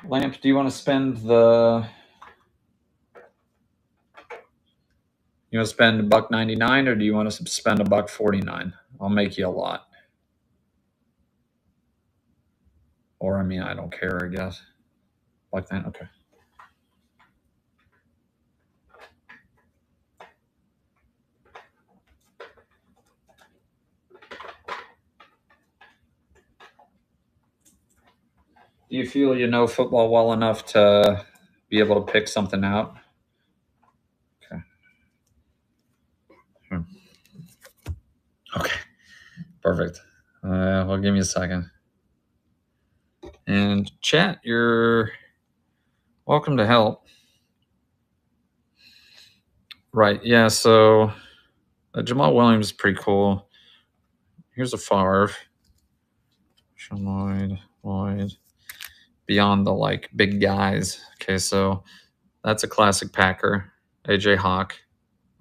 Lamp, do you want to spend the? You want to spend $1.99 or do you want to spend $1.49? I'll make you a lot. Or I mean, I don't care. I guess. Like that. Okay. Do you feel you know football well enough to be able to pick something out? Okay. Okay. Perfect. Well, give me a second. And chat, you're welcome to help. Right. Yeah. So Jamal Williams is pretty cool. Here's a Favre. Sean Lloyd. Beyond the like big guys. Okay, so that's a classic Packer. AJ Hawk,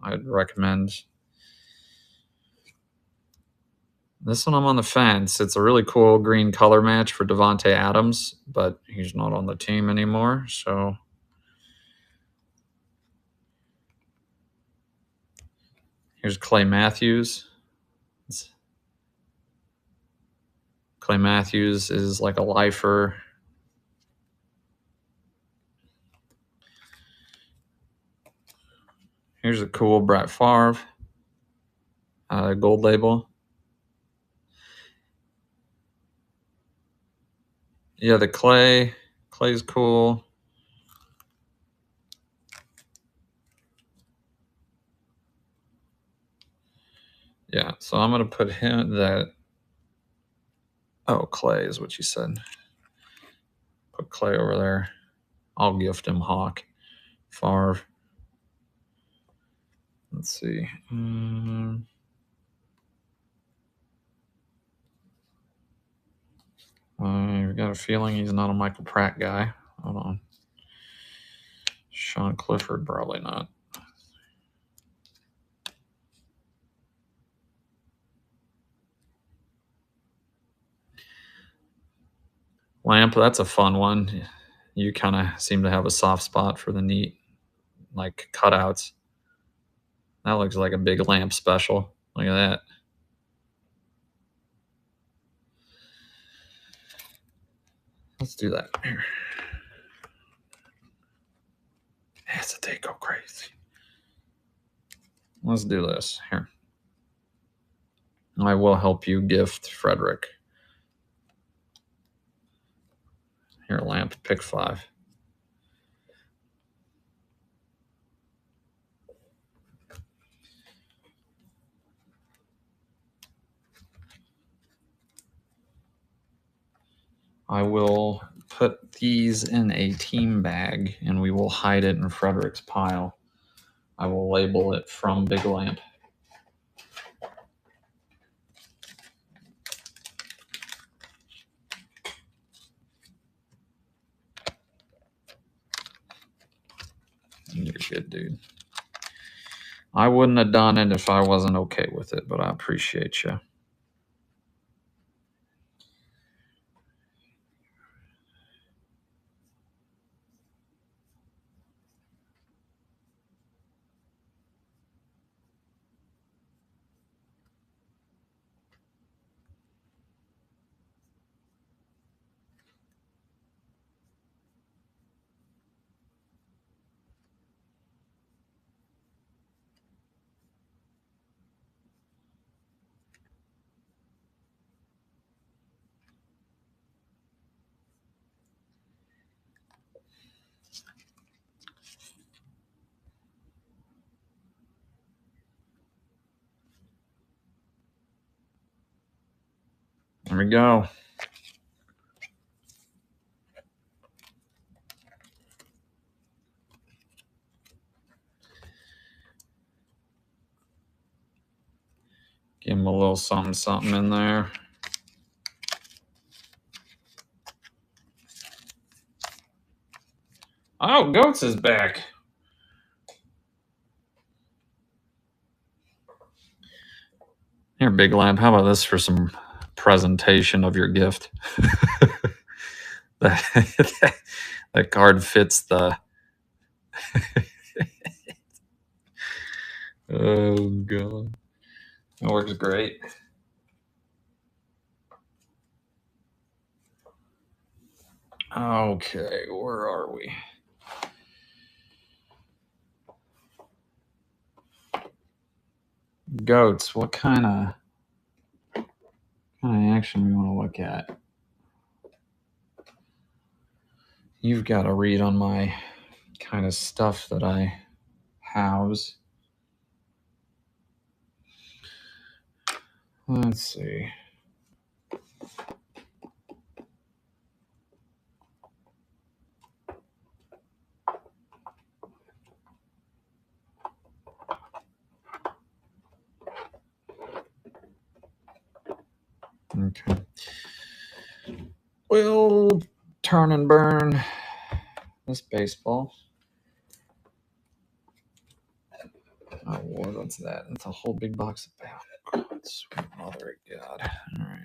I'd recommend. This one I'm on the fence. It's a really cool green color match for Devontae Adams, but he's not on the team anymore. So here's Clay Matthews. Clay Matthews is like a lifer. Here's a cool Brett Favre gold label. Yeah, the Clay's cool. Yeah, so I'm going to put him that. Oh, Clay is what you said. Put Clay over there. I'll gift him Hawk. Favre. Let's see. I've got a feeling he's not a Michael Pratt guy. Hold on. Sean Clifford, probably not. Lamp, that's a fun one. You kind of seem to have a soft spot for the neat, like, cutouts. That looks like a big Lamp special. Look at that. Let's do that. Here. Hesitate, go crazy. Let's do this. Here. I will help you gift Frederick. Here, Lamp, pick 5. I will put these in a team bag and we will hide it in Frederick's pile. I will label it from Big Lamp. You're good, dude. I wouldn't have done it if I wasn't okay with it, but I appreciate you. There we go. Give him a little something in there. Oh, Goats is back. Here, Big Lamp, how about this for some presentation of your gift? That card fits the... Oh, God. It works great. Okay, where are we? Goats, what kind of action we want to look at? You've got to read on my kind of stuff that I house. Let's see. Okay. We'll turn and burn this baseball. Oh, what's that? That's a whole big box of God, sweet mother of God. All right.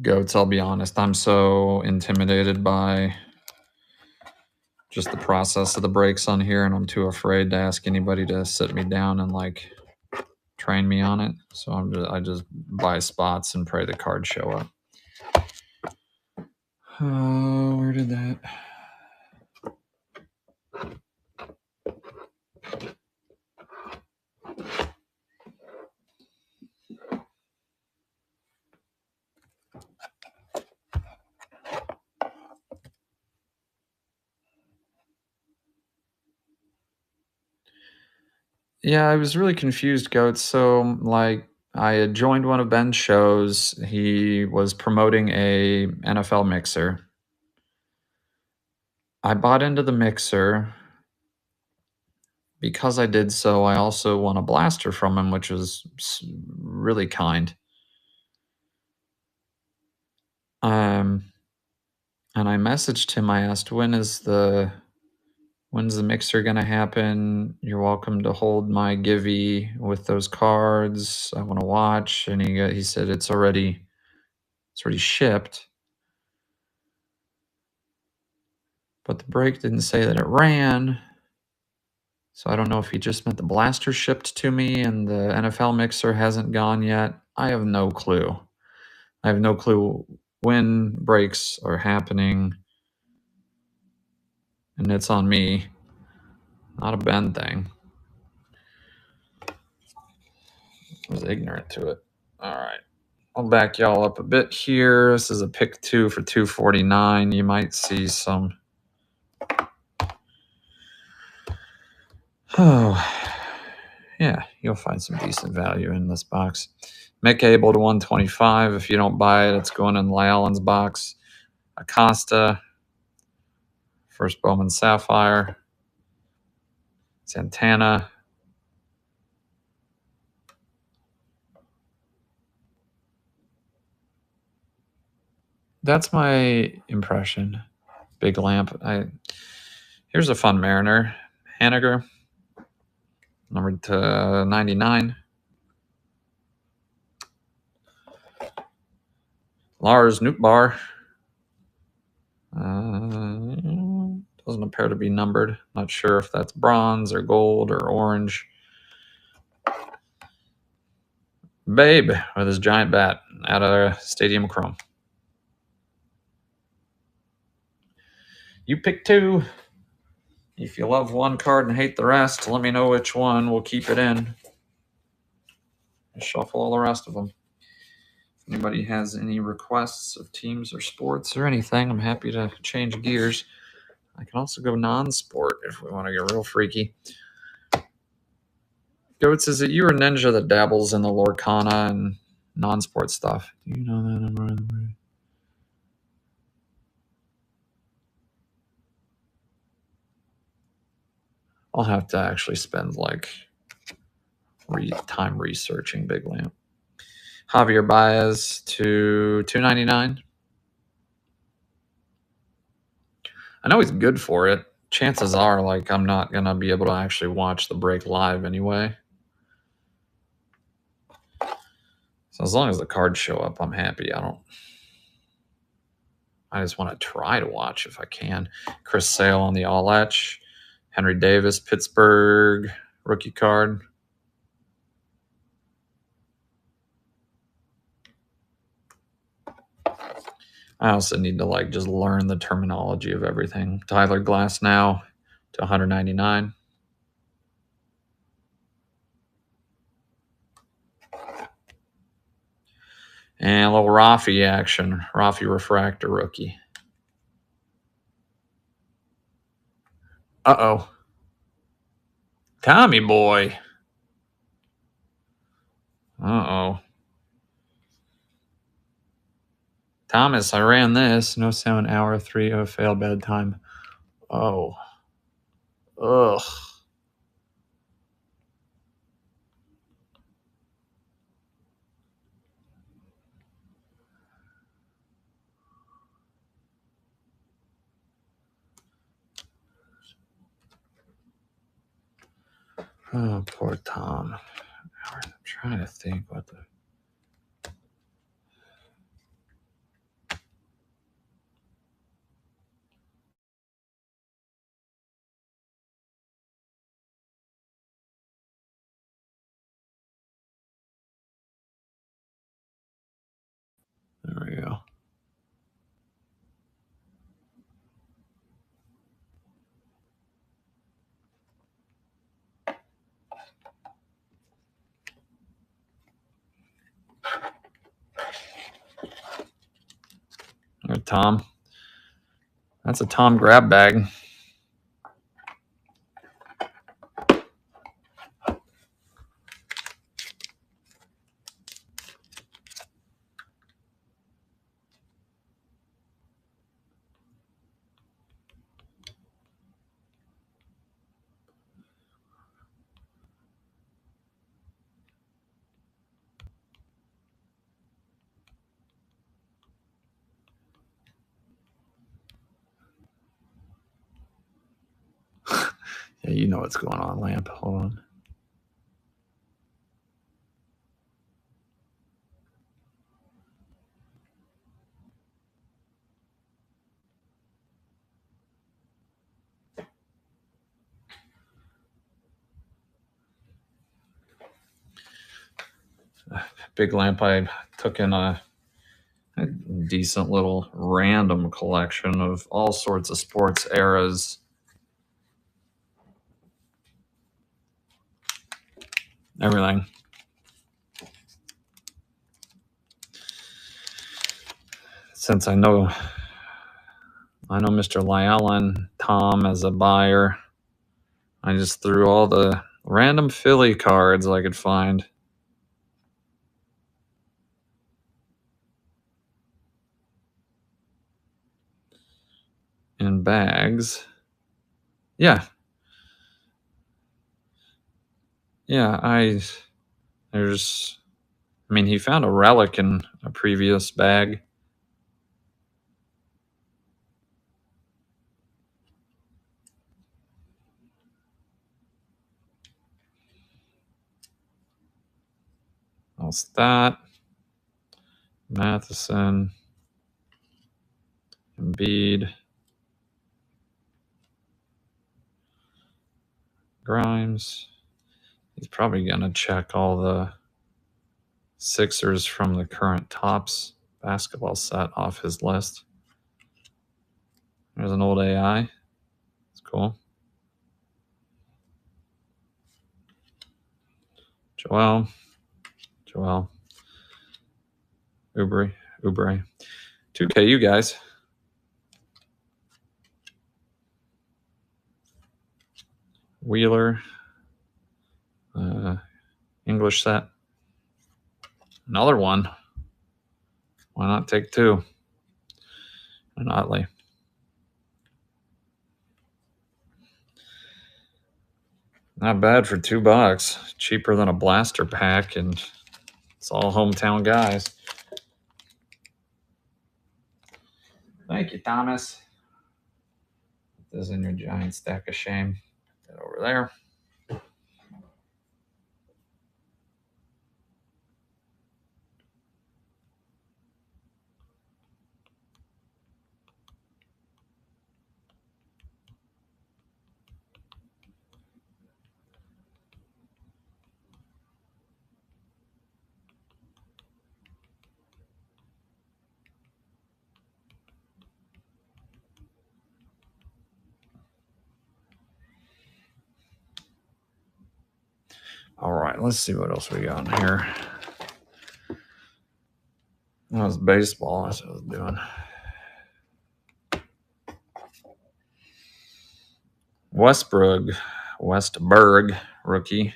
Goats, I'll be honest, I'm so intimidated by just the process of the breaks on here, and I'm too afraid to ask anybody to sit me down and like train me on it. So I just buy spots and pray the cards show up. Where did that? Yeah, I was really confused, Goat. So, like, I had joined one of Ben's shows. He was promoting a NFL mixer. I bought into the mixer. Because I did so, I also won a blaster from him, which was really kind. Um, and I messaged him. I asked, when's the mixer gonna happen? You're welcome to hold my givey with those cards. I want to watch. And he said it's already shipped, but the break didn't say that it ran. So I don't know if he just meant the blaster shipped to me and the NFL mixer hasn't gone yet. I have no clue. I have no clue when breaks are happening, and it's on me, not a Ben thing. I was ignorant to it. All right. I'll back y'all up a bit here. This is a pick 2 for 249. You might see some. Oh, yeah, you'll find some decent value in this box. Mick Abel to 125. If you don't buy it, it's going in Lyellen's box. Acosta, first Bowman Sapphire, Santana. That's my impression. Big lamp. Here's a fun Mariner. Haniger, numbered to 99. Lars Nootbaar. Doesn't appear to be numbered. Not sure if that's bronze or gold or orange. Babe with his giant bat at a Stadium Chrome. You pick 2. If you love one card and hate the rest, let me know which one. We'll keep it in. Shuffle all the rest of them. If anybody has any requests of teams or sports or anything, I'm happy to change gears. I can also go non-sport if we want to get real freaky. Goats, is it you or Ninja that dabbles in the Lorcana and non-sport stuff? Do you know that number? I'll have to actually spend like time researching Big Lamp. Javier Baez to 299. I know he's good for it. Chances are, like, I'm not gonna be able to actually watch the break live anyway. So as long as the cards show up, I'm happy. I just want to try to watch if I can. Chris Sale on the All-Etch. Henry Davis, Pittsburgh, rookie card. I also need to like just learn the terminology of everything. Tyler Glasnow to 199. And a little Rafi action. Rafi Refractor rookie. Uh-oh. Tommy boy. Uh-oh. Thomas, I ran this. No sound, hour 3. Oh, failed bedtime. Oh. Ugh. Oh, poor Tom. I'm trying to think what the... There we go. There, Tom. That's a Tom grab bag. Okay, you know what's going on, Lamp. Hold on. Big Lamp, I took in a decent little random collection of all sorts of sports eras. Everything. Since I know Mr. Lyell and Tom as a buyer, I just threw all the random Philly cards I could find. In bags. Yeah. Yeah, I mean, he found a relic in a previous bag. What's that? Matheson. Embiid. Grimes. He's probably going to check all the Sixers from the current Topps basketball set off his list. There's an old AI. It's cool. Joel. Oubre. 2K, you guys. Wheeler. English set. Another one. Why not take two? And Otley. Not bad for $2. Cheaper than a blaster pack, and it's all hometown guys. Thank you, Thomas. Put this in your giant stack of shame. Put that over there. All right, let's see what else we got in here. That was baseball. That's what I was doing. Westberg rookie.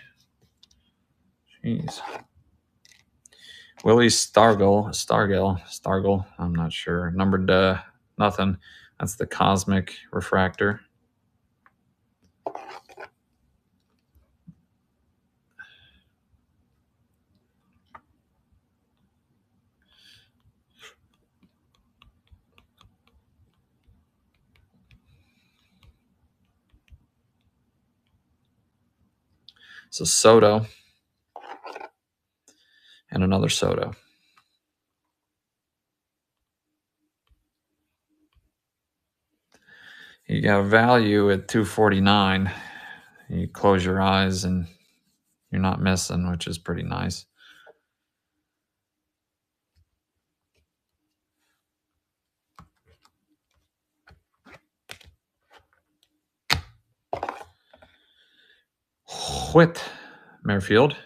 Jeez. Willie Stargell. I'm not sure. Numbered nothing. That's the Cosmic Refractor. So Soto. And another Soto. You got a value at $249. You close your eyes and you're not missing, which is pretty nice. Whit Merrifield.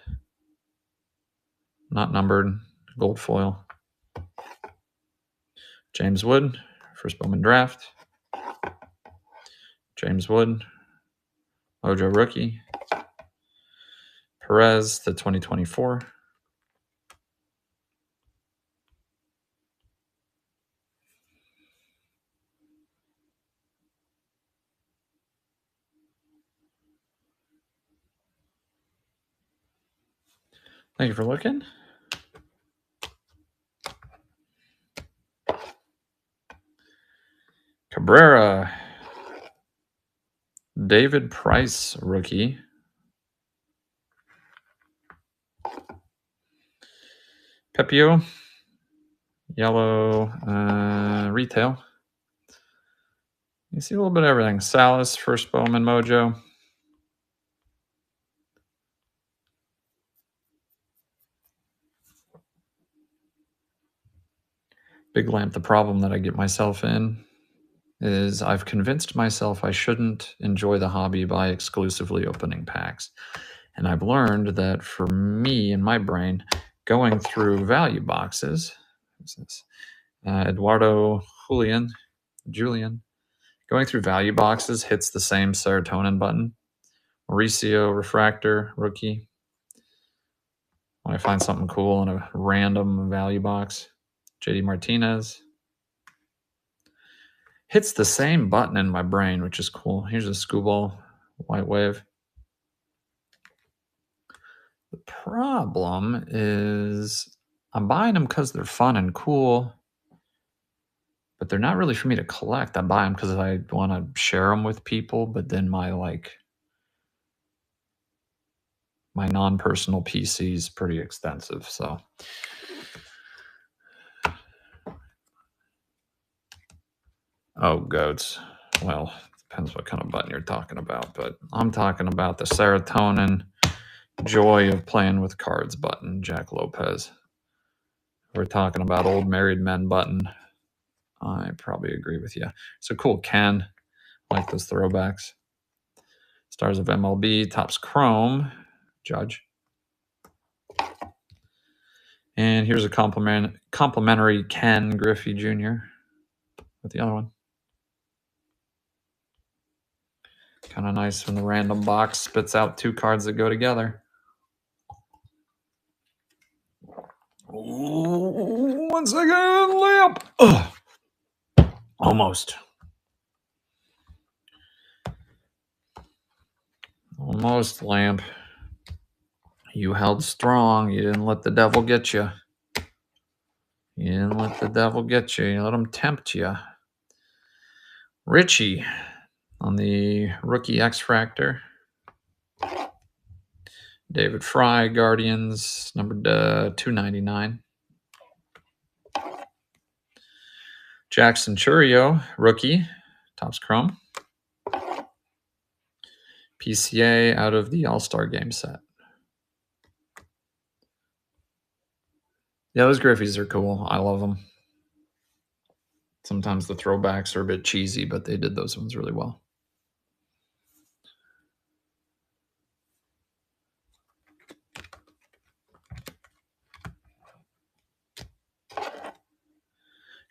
Not numbered. Gold foil. James Wood. First Bowman draft. James Wood. Mojo rookie. Perez, the 2024. Thank you for looking. Cabrera. David Price, rookie. Pepio, yellow, retail. You see a little bit of everything. Salas, first Bowman Mojo. Big Lamp, the problem that I get myself in is I've convinced myself I shouldn't enjoy the hobby by exclusively opening packs. And I've learned that for me in my brain, going through value boxes, who's this? Eduardo Julian, going through value boxes hits the same serotonin button. Mauricio Refractor, rookie. When I find something cool in a random value box. JD Martinez. Hits the same button in my brain, which is cool. Here's a Skubal, White Wave. The problem is I'm buying them because they're fun and cool, but they're not really for me to collect. I buy them because I want to share them with people, but then my non-personal PC is pretty extensive, so. Oh, goats. Well, depends what kind of button you're talking about, but I'm talking about the serotonin joy of playing with cards button, Jack Lopez. We're talking about old married men button. I probably agree with you. So cool, Ken. I like those throwbacks. Stars of MLB, Topps Chrome, Judge. And here's a complimentary Ken Griffey Jr. with the other one. Kind of nice when the random box spits out two cards that go together. Ooh, 1 second, lamp. Ugh. Almost. Almost, lamp. You held strong. You didn't let the devil get you. You didn't let the devil get you. You let him tempt you. Richie on the rookie X-Fractor. David Fry, Guardians, numbered 299. Jackson Churio, rookie, Topps Chrome. PCA out of the All-Star Game set. Yeah, those Griffies are cool. I love them. Sometimes the throwbacks are a bit cheesy, but they did those ones really well.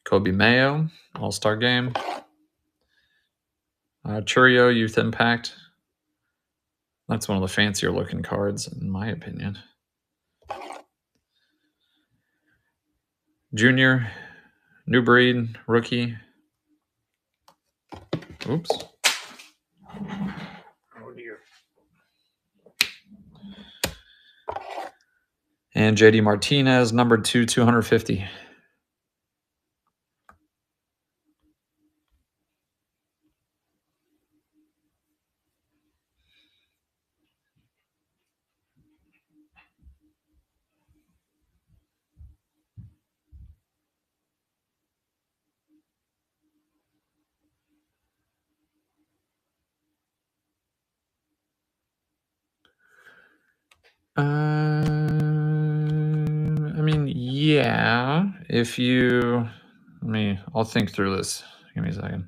Kobe Mayo, All-Star Game. Churio, Youth Impact. That's one of the fancier looking cards, in my opinion. Junior, New Breed, rookie. Oops. Oh dear. And JD Martinez, number 250. I mean, yeah, if you, I'll think through this. Give me a second.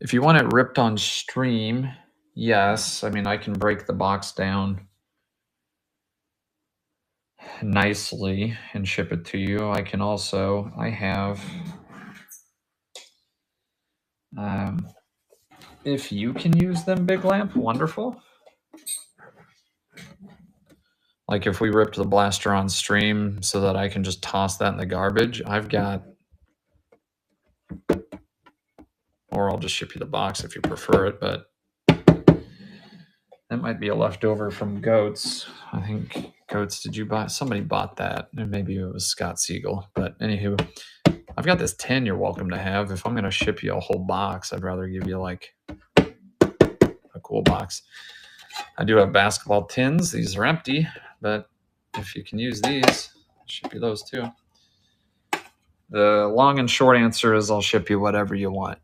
If you want it ripped on stream, yes. I mean, I can break the box down nicely and ship it to you. I can also, I have, if you can use them, Big Lamp, wonderful. Like if we ripped the blaster on stream so that I can just toss that in the garbage, I've got, or I'll just ship you the box if you prefer it, but that might be a leftover from Goats. I think Goats, did you buy? Somebody bought that, and maybe it was Scott Siegel. But anywho, I've got this tin you're welcome to have. If I'm going to ship you a whole box, I'd rather give you like a cool box. I do have basketball tins. These are empty, but if you can use these, I'll ship you those too. The long and short answer is I'll ship you whatever you want.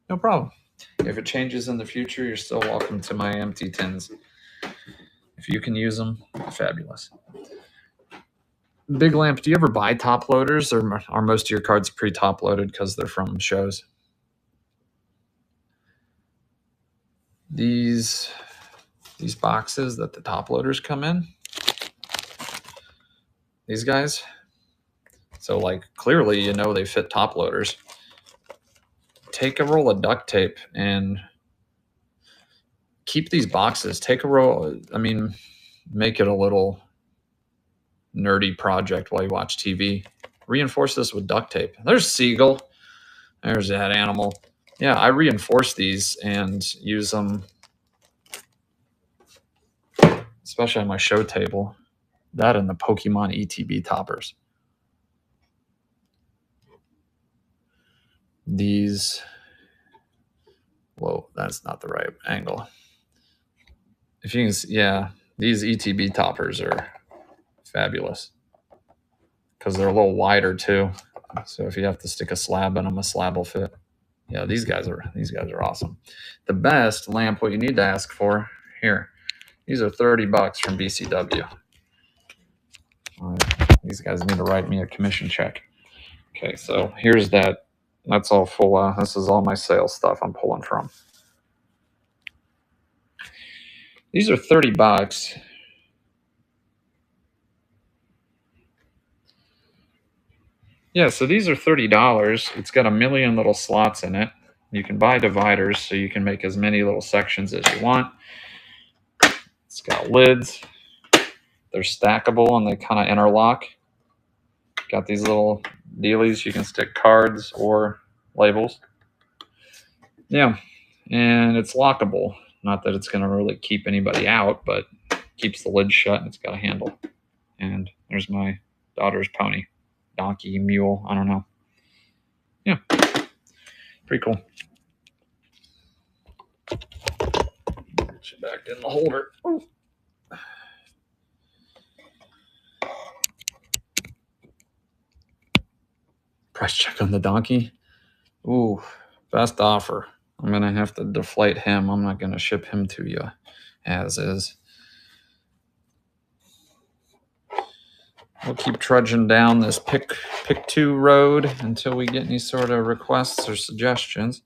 No problem. If it changes in the future, you're still welcome to my empty tins. If you can use them, fabulous. Big Lamp, do you ever buy top loaders, or are most of your cards pre-top loaded because they're from shows? These boxes that the top loaders come in, these guys. So like clearly, you know, they fit top loaders. Take a roll of duct tape and keep these boxes. Take a roll. I mean, make it a little nerdy project while you watch TV. Reinforce this with duct tape. There's Seagull. There's that animal. Yeah, I reinforce these and use them, especially on my show table. That and the Pokemon ETB toppers. These, whoa, that's not the right angle. If you can see, yeah, these ETB toppers are fabulous because they're a little wider too. So if you have to stick a slab in them, a slab will fit. Yeah, these guys are awesome. The best lamp, what you need to ask for here. These are $30 from BCW. All right, these guys need to write me a commission check. Okay, so here's that. That's all full. This is all my sales stuff I'm pulling from. These are $30. Yeah, so these are $30. It's got a million little slots in it. You can buy dividers so you can make as many little sections as you want. It's got lids. They're stackable and they kind of interlock. Got these little dealies. You can stick cards or labels. Yeah, and it's lockable. Not that it's going to really keep anybody out, but keeps the lid shut and it's got a handle. And there's my daughter's pony. Donkey, mule, I don't know. Yeah, pretty cool. She backed in the holder. Ooh. Price check on the donkey. Ooh, best offer. I'm going to have to deflate him. I'm not going to ship him to you as is. We'll keep trudging down this pick 2 road until we get any sort of requests or suggestions.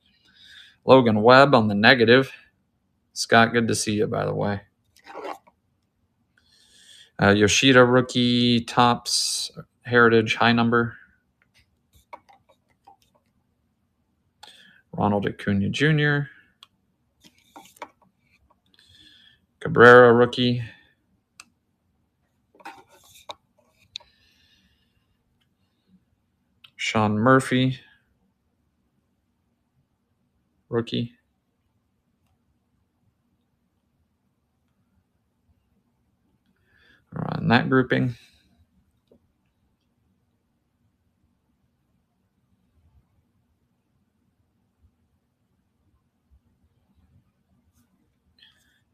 Logan Webb on the negative. Scott, good to see you, by the way. Yoshida rookie, Topps Heritage, high number. Ronald Acuna Jr. Cabrera rookie. Sean Murphy rookie. In that grouping.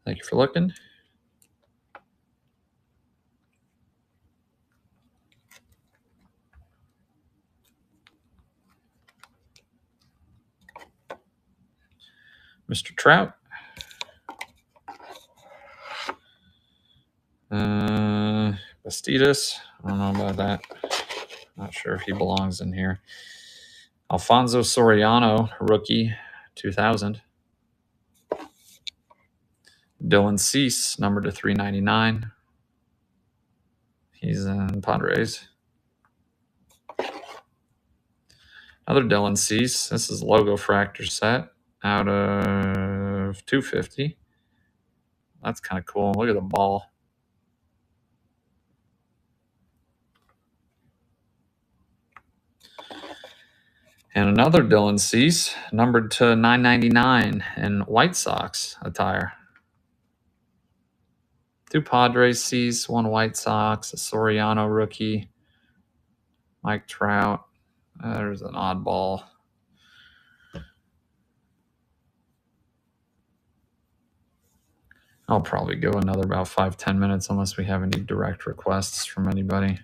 Thank you for looking. Mr. Trout. Bastidas. I don't know about that. Not sure if he belongs in here. Alfonso Soriano, rookie, 2000. Dylan Cease, number to 399. He's in Padres. Another Dylan Cease. This is logo fractor set out of 250. That's kind of cool. Look at the ball. And another Dylan Cease, numbered to 999 in White Sox attire. 2 Padres, Cease, 1 White Sox, a Soriano rookie, Mike Trout. There's an oddball. I'll probably go another about 5-10 minutes unless we have any direct requests from anybody.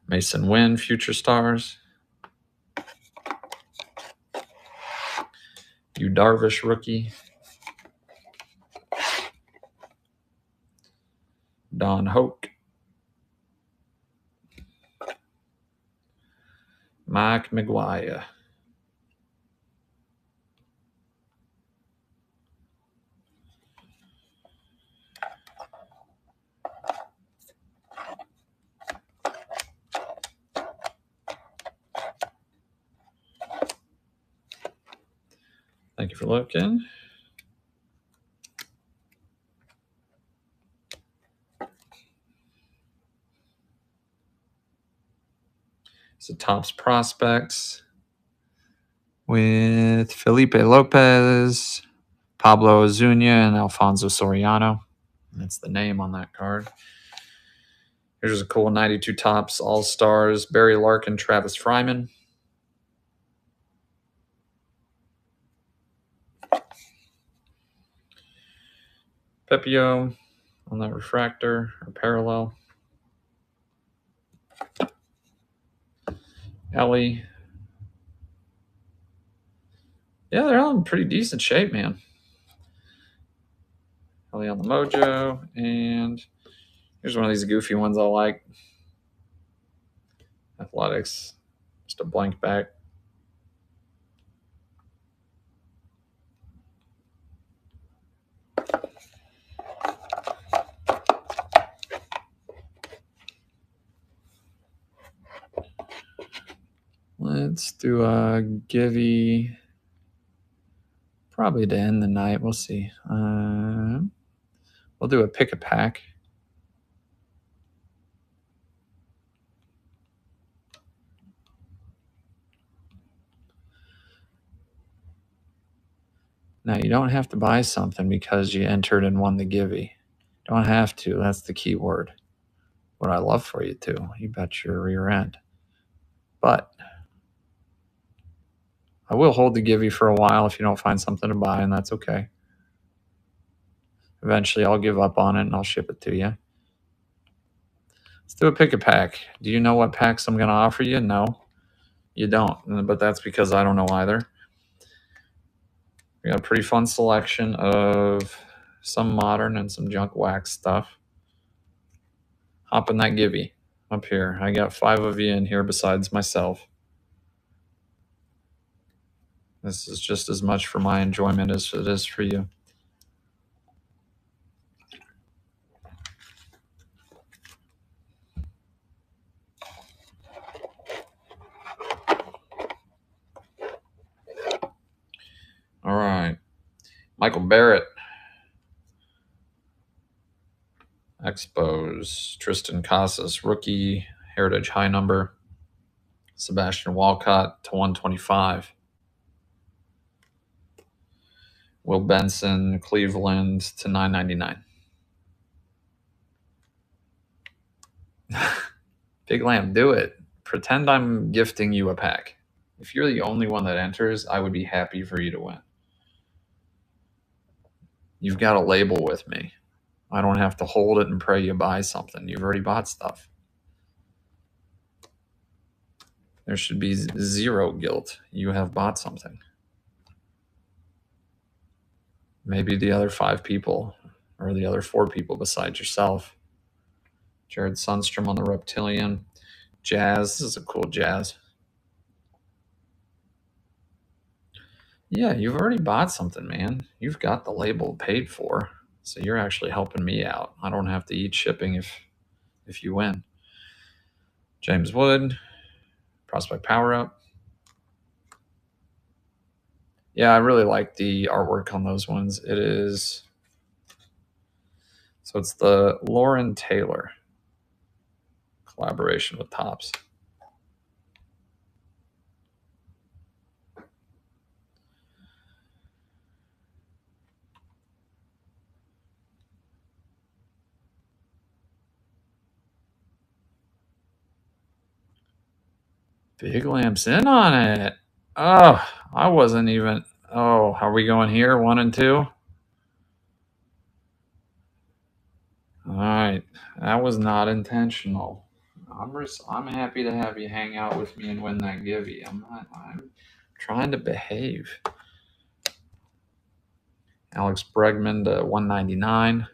Mason Wynn, Future Stars. Yu Darvish, rookie. Don Hoke. Mike McGuire. Thank you for looking. So Topps Prospects with Felipe Lopez, Pablo Ozuna, and Alfonso Soriano. That's the name on that card. Here's a cool 92 Topps All-Stars, Barry Larkin, Travis Fryman. Pepio on that refractor or parallel. Ellie. Yeah, they're all in pretty decent shape, man. Ellie on the Mojo. And here's one of these goofy ones I like. Athletics. Just a blank back. Let's do a Givey. Probably to end the night. We'll see. We'll do a pick a pack. Now, you don't have to buy something because you entered and won the Givey. Don't have to. That's the key word. What I love for you to. You bet your rear end. But I will hold the Givey for a while if you don't find something to buy, and that's okay. Eventually, I'll give up on it and I'll ship it to you. Let's do a pick a pack. Do you know what packs I'm going to offer you? No, you don't. But that's because I don't know either. We got a pretty fun selection of some modern and some junk wax stuff. Hop in that Givey up here. I got 5 of you in here besides myself. This is just as much for my enjoyment as it is for you. All right. Michael Barrett. Expos. Tristan Casas, rookie. Heritage high number. Sebastian Walcott to 125. Will Benson, Cleveland to 999. Big Lamb, do it. Pretend I'm gifting you a pack. If you're the only one that enters, I would be happy for you to win. You've got a label with me. I don't have to hold it and pray you buy something. You've already bought stuff. There should be 0 guilt. You have bought something. Maybe the other 5 people or the other 4 people besides yourself. Jared Sundstrom on the Reptilian. Jazz. This is a cool Jazz. Yeah, you've already bought something, man. You've got the label paid for. So you're actually helping me out. I don't have to eat shipping if you win. James Wood. Prospect Power Up. Yeah, I really like the artwork on those ones. It is... So it's the Lauren Taylor collaboration with Topps. Big Lamp's in on it. Oh, I wasn't even. Oh, are we going here? 1 and 2? All right. That was not intentional. I'm happy to have you hang out with me and win that givey. I'm trying to behave. Alex Bregman to 199.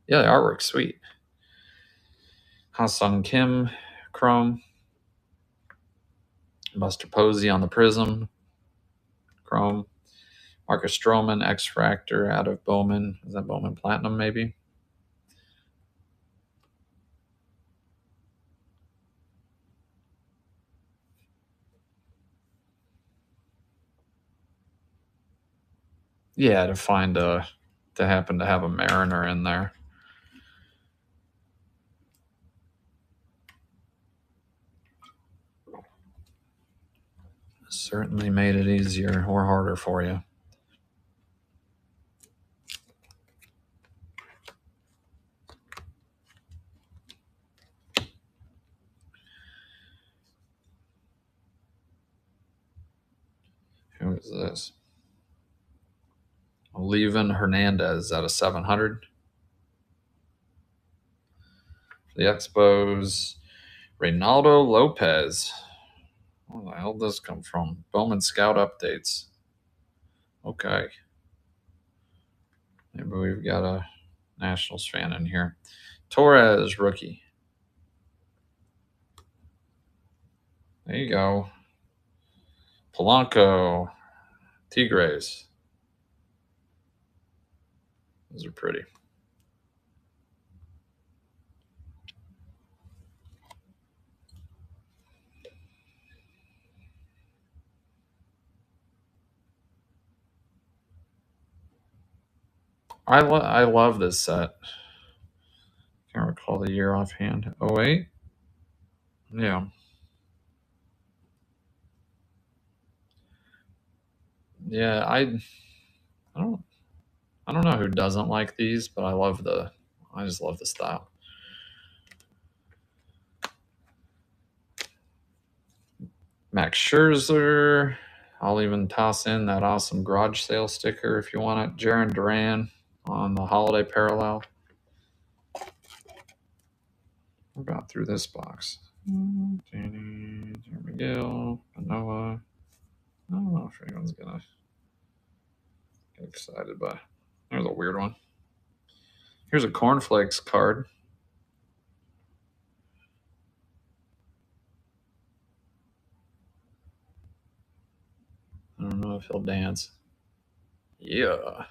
Yeah, the artwork's sweet. Ha-Sung Kim, Chrome. Buster Posey on the Prism, Chrome. Marcus Stroman, X-Fractor out of Bowman. Is that Bowman Platinum, maybe? Yeah, to happen to have a Mariner in there. Certainly made it easier or harder for you. Who is this? Levin Hernandez at a 700. The Expos, Reynaldo Lopez. Where the hell did this come from? Bowman Scout Updates. Okay. Maybe we've got a Nationals fan in here. Torres, rookie. There you go. Polanco, Tigres. Those are pretty. I love this set. Can't recall the year offhand. 08? Yeah. Yeah, I don't know who doesn't like these, but I just love the style. Max Scherzer. I'll even toss in that awesome garage sale sticker if you want it. Jarren Duran on the holiday parallel. We're about through this box. Danny, Jeremy Gill, Noah. I don't know if anyone's gonna get excited by. There's a weird one. Here's a Cornflakes card. I don't know if he'll dance. Yeah.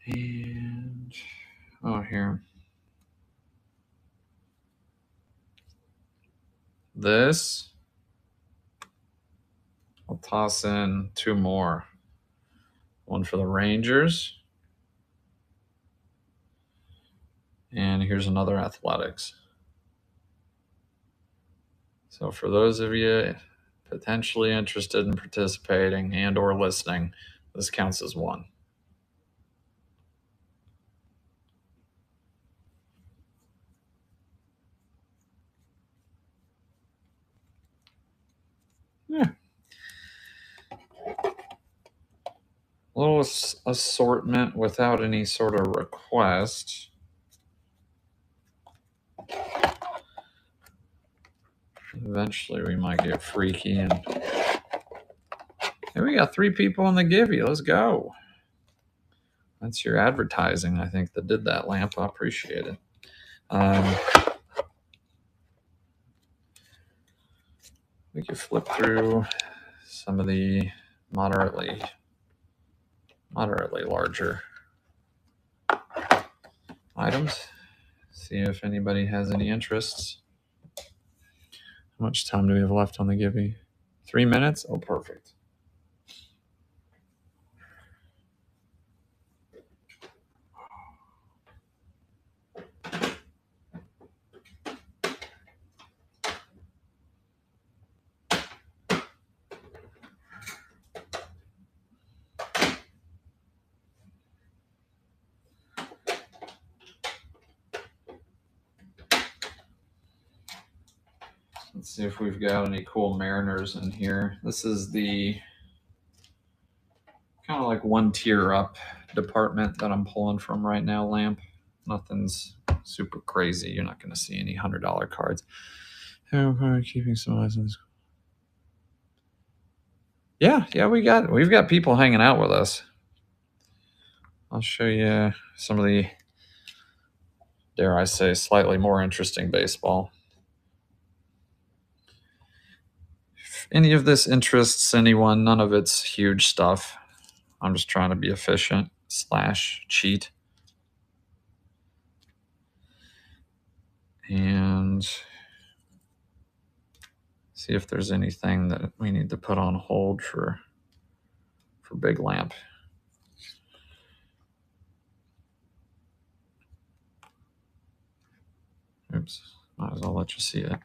And here. This. I'll toss in 2 more. One for the Rangers. And here's another Athletics. So for those of you potentially interested in participating and or listening, this counts as 1. Yeah. A little assortment without any sort of request. Eventually we might get freaky and hey, we got 3 people in the givey. Let's go. That's your advertising, I think, that did that, Lamp. I appreciate it. We could flip through some of the moderately larger items. See if anybody has any interests. How much time do we have left on the givey? 3 minutes? Oh, perfect. Let's see if we've got any cool Mariners in here. This is the kind of like one tier up department that I'm pulling from right now, Lamp. Nothing's super crazy. You're not going to see any $100 cards. Keeping some eyes on this. Yeah, we've got people hanging out with us. I'll show you some of the, dare I say, slightly more interesting baseball. If any of this interests anyone, none of it's huge stuff. I'm just trying to be efficient / cheat. And see if there's anything that we need to put on hold for Big Lamp. Oops, might as well let you see it.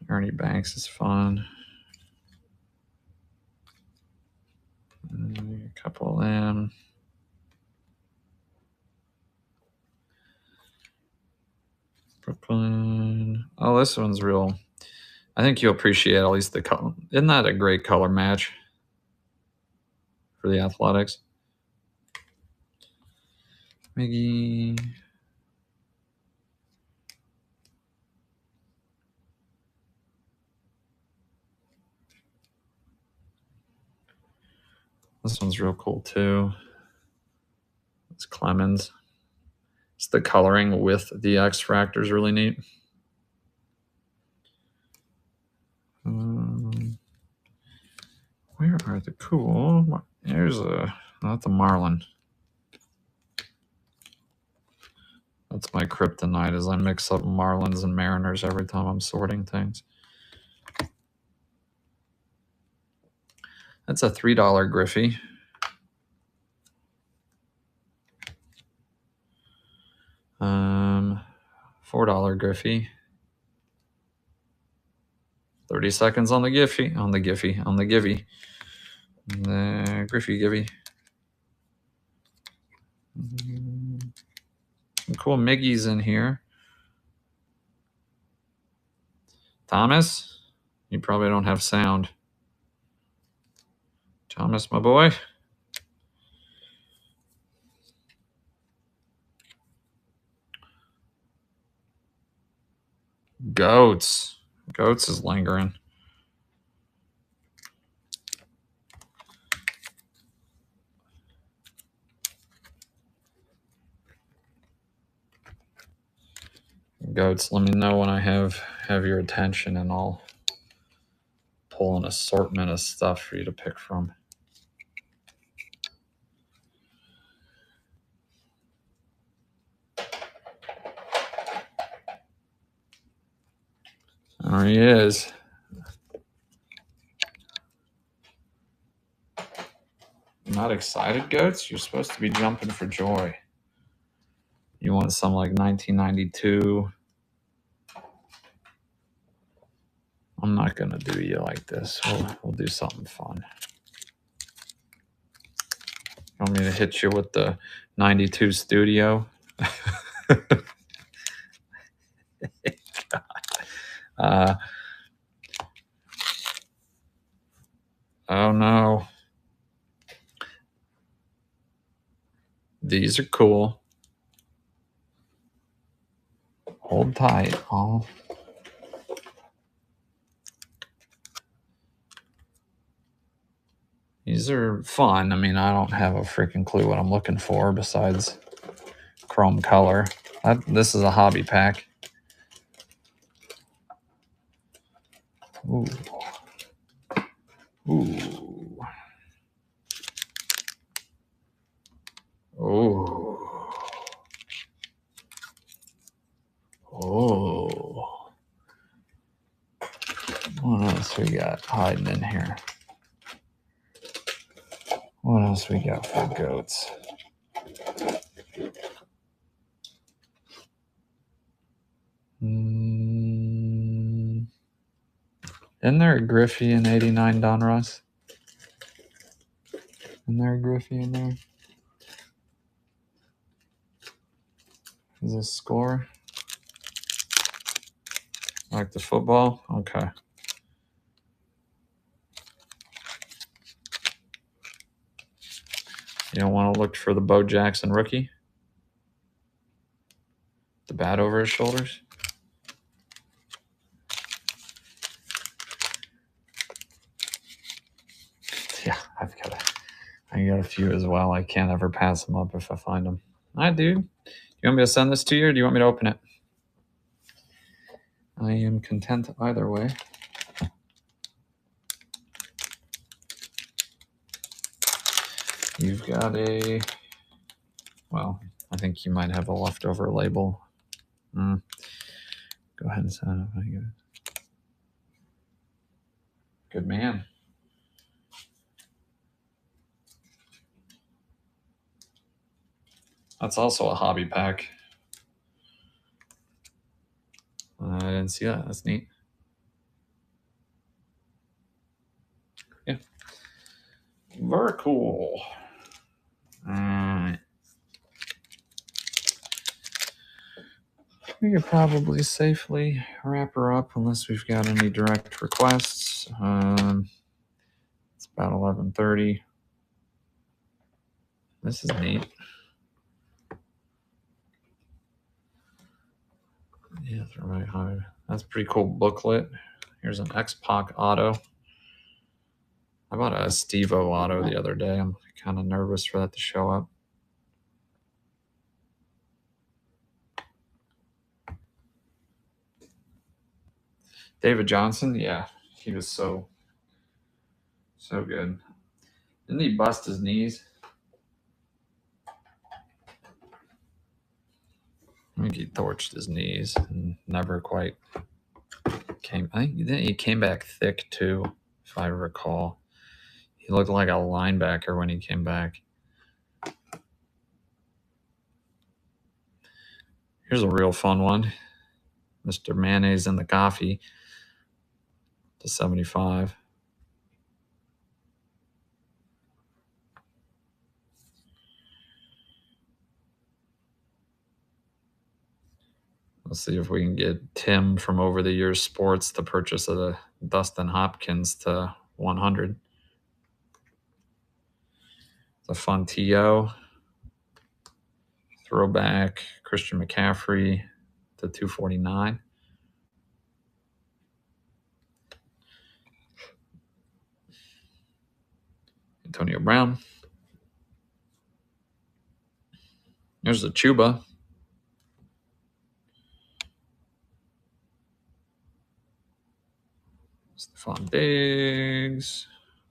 Ernie Banks is fun. A couple of them. Brooklyn. Oh, this one's real. I think you'll appreciate at least the color. Isn't that a great color match for the Athletics? Miggy. This one's real cool too. It's Clemens. It's the coloring with the X-Fractor is really neat. Where are the cool? There's not the Marlin. That's my kryptonite, is I mix up Marlins and Mariners every time I'm sorting things. That's a $3 Griffey. $4 Griffey. 30 seconds on the Giphy. On the Giphy. The Griffey Gibby. Some cool Miggies in here. Thomas, you probably don't have sound. Thomas, my boy. Goats. Goats is lingering. Goats, let me know when I have your attention, and I'll pull an assortment of stuff for you to pick from. There he is. Not excited, Goats? You're supposed to be jumping for joy. You want some like 1992. I'm not going to do you like this. We'll do something fun. You want me to hit you with the 92 Studio? Oh no. These are cool. Hold tight. Oh. These are fun. I mean, I don't have a freaking clue what I'm looking for besides chrome color. This is a hobby pack. Ooh. Ooh. Ooh. Oh. What else we got hiding in here? What else we got for Goats? Isn't there a Griffey in 89, Donruss? Isn't there a Griffey in there? Does this score? Like the football? Okay. You don't want to look for the Bo Jackson rookie? The bat over his shoulders? Yeah, I got a few as well. I can't ever pass them up if I find them. All right, dude. You want me to send this to you, or do you want me to open it? I am content either way. You've got a... Well, I think you might have a leftover label. Go ahead and send it. Good man. That's also a hobby pack. I didn't see that. That's neat. Yeah. Very cool. All right. We could probably safely wrap her up unless we've got any direct requests. It's about 11:30. This is neat. Yeah, that's right. That's a pretty cool booklet. Here's an X-Pac auto. I bought a Steve-O auto the other day. I'm kind of nervous for that to show up. David Johnson, yeah, he was so good. Didn't he bust his knees? I think he torched his knees and never quite came. I think he came back thick too, if I recall. He looked like a linebacker when he came back. Here's a real fun one. Mr. Mayonnaise and the Coffee to 75. Let's see if we can get Tim from Over the Years Sports to purchase the Dustin Hopkins to 100. It's a fun TO. Throwback Christian McCaffrey to 249. Antonio Brown. There's the Chuba. Stephon Diggs.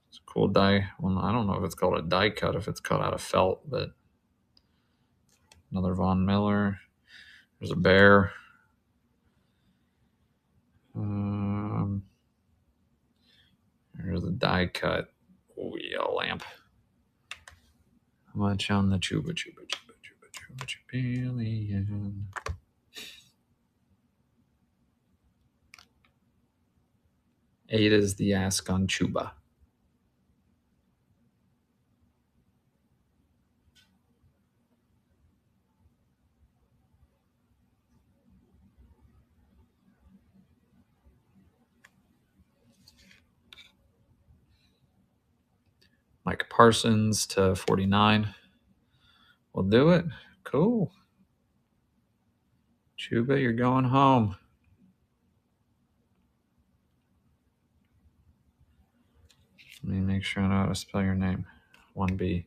It's a cool die. Well, I don't know if it's called a die cut, if it's cut out of felt, but another Von Miller. There's a Bear. There's a die cut. Oh, yeah, lamp. How much on the Chuba billion? $8 is the ask on Chuba. Mike Parsons to 49. We'll do it. Cool. Chuba, you're going home. Let me make sure I know how to spell your name. 1B.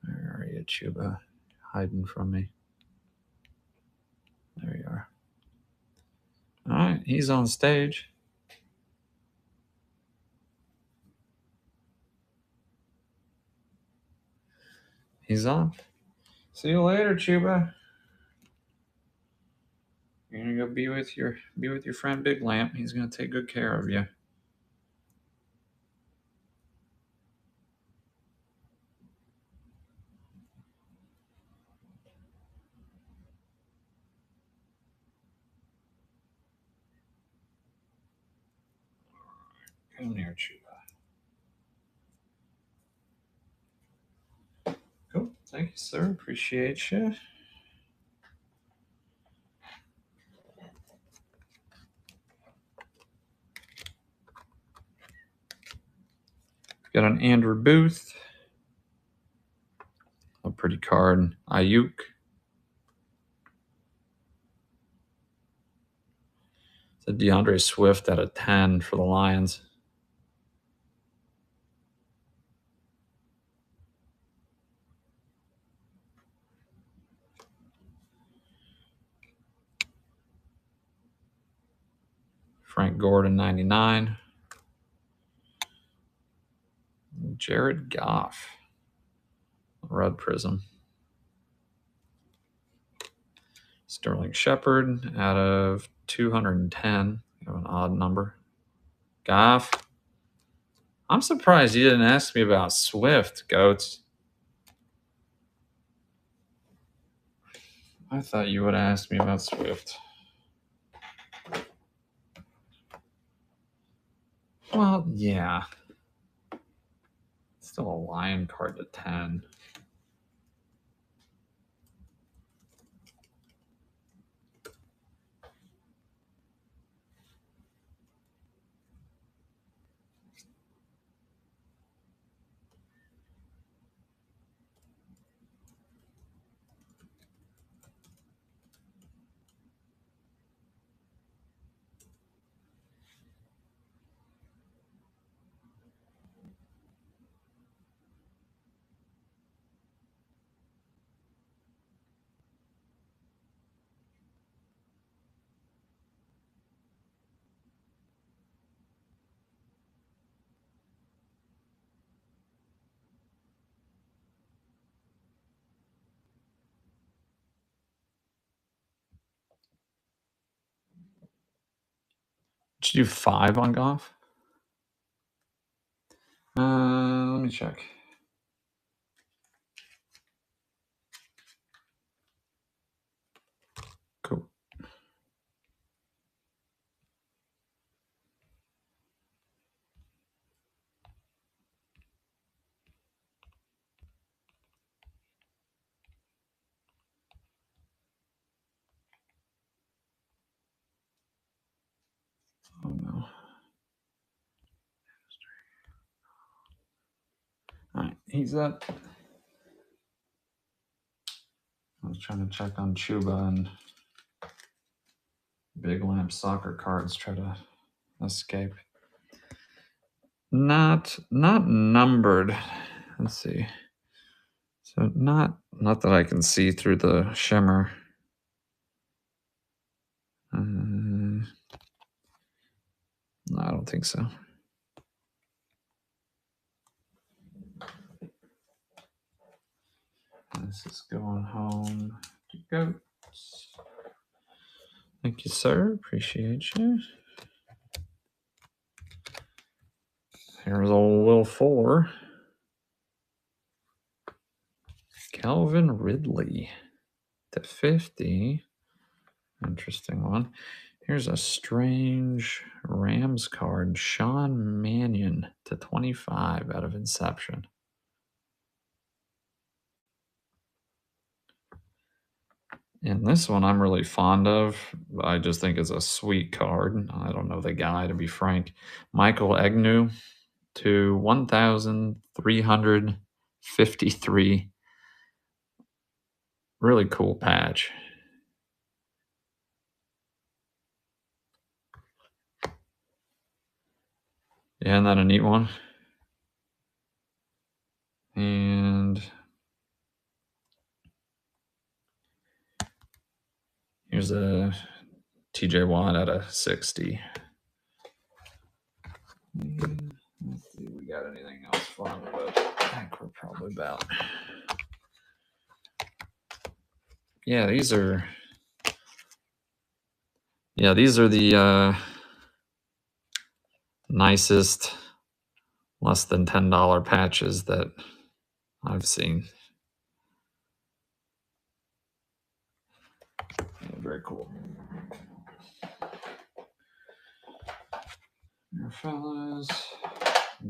Where are you, Chuba? Hiding from me. There you are. All right, he's on stage. He's on. See you later, Chuba. You're gonna go be with your friend Big Lamp. He's gonna take good care of you. Come here, Chuba. Cool. Thank you, sir. Appreciate you. Got an Andrew Booth. A pretty card. Ayuk. It's a DeAndre Swift at a 10 for the Lions. Frank Gordon, 99. Jared Goff. Red Prism. Sterling Shepard out of 210. You have an odd number. Goff. I'm surprised you didn't ask me about Swift, Goats. I thought you would ask me about Swift. Well, yeah. Still a Lion card to 10. Did you do 5 on Goff? Let me check. Cool. Oh no. All right, he's up. I was trying to check on Chuba and Big Lamp soccer cards try to escape. Not numbered. Let's see. So not that I can see through the shimmer. No, I don't think so. This is going home to Goats. Thank you, sir. Appreciate you. Here's old Will Fuller. Calvin Ridley to 50. Interesting one. Here's a strange Rams card. Sean Mannion to 25 out of Inception. And this one I'm really fond of. I just think it's a sweet card. I don't know the guy, to be frank. Michael Agnew to 1,353. Really cool patch. Yeah, isn't that a neat one? And here's a TJ Watt at a 60. Let's see if we got anything else fun, but I think we're probably about. Yeah, these are the nicest less than $10 patches that I've seen. Yeah, very cool. fellas.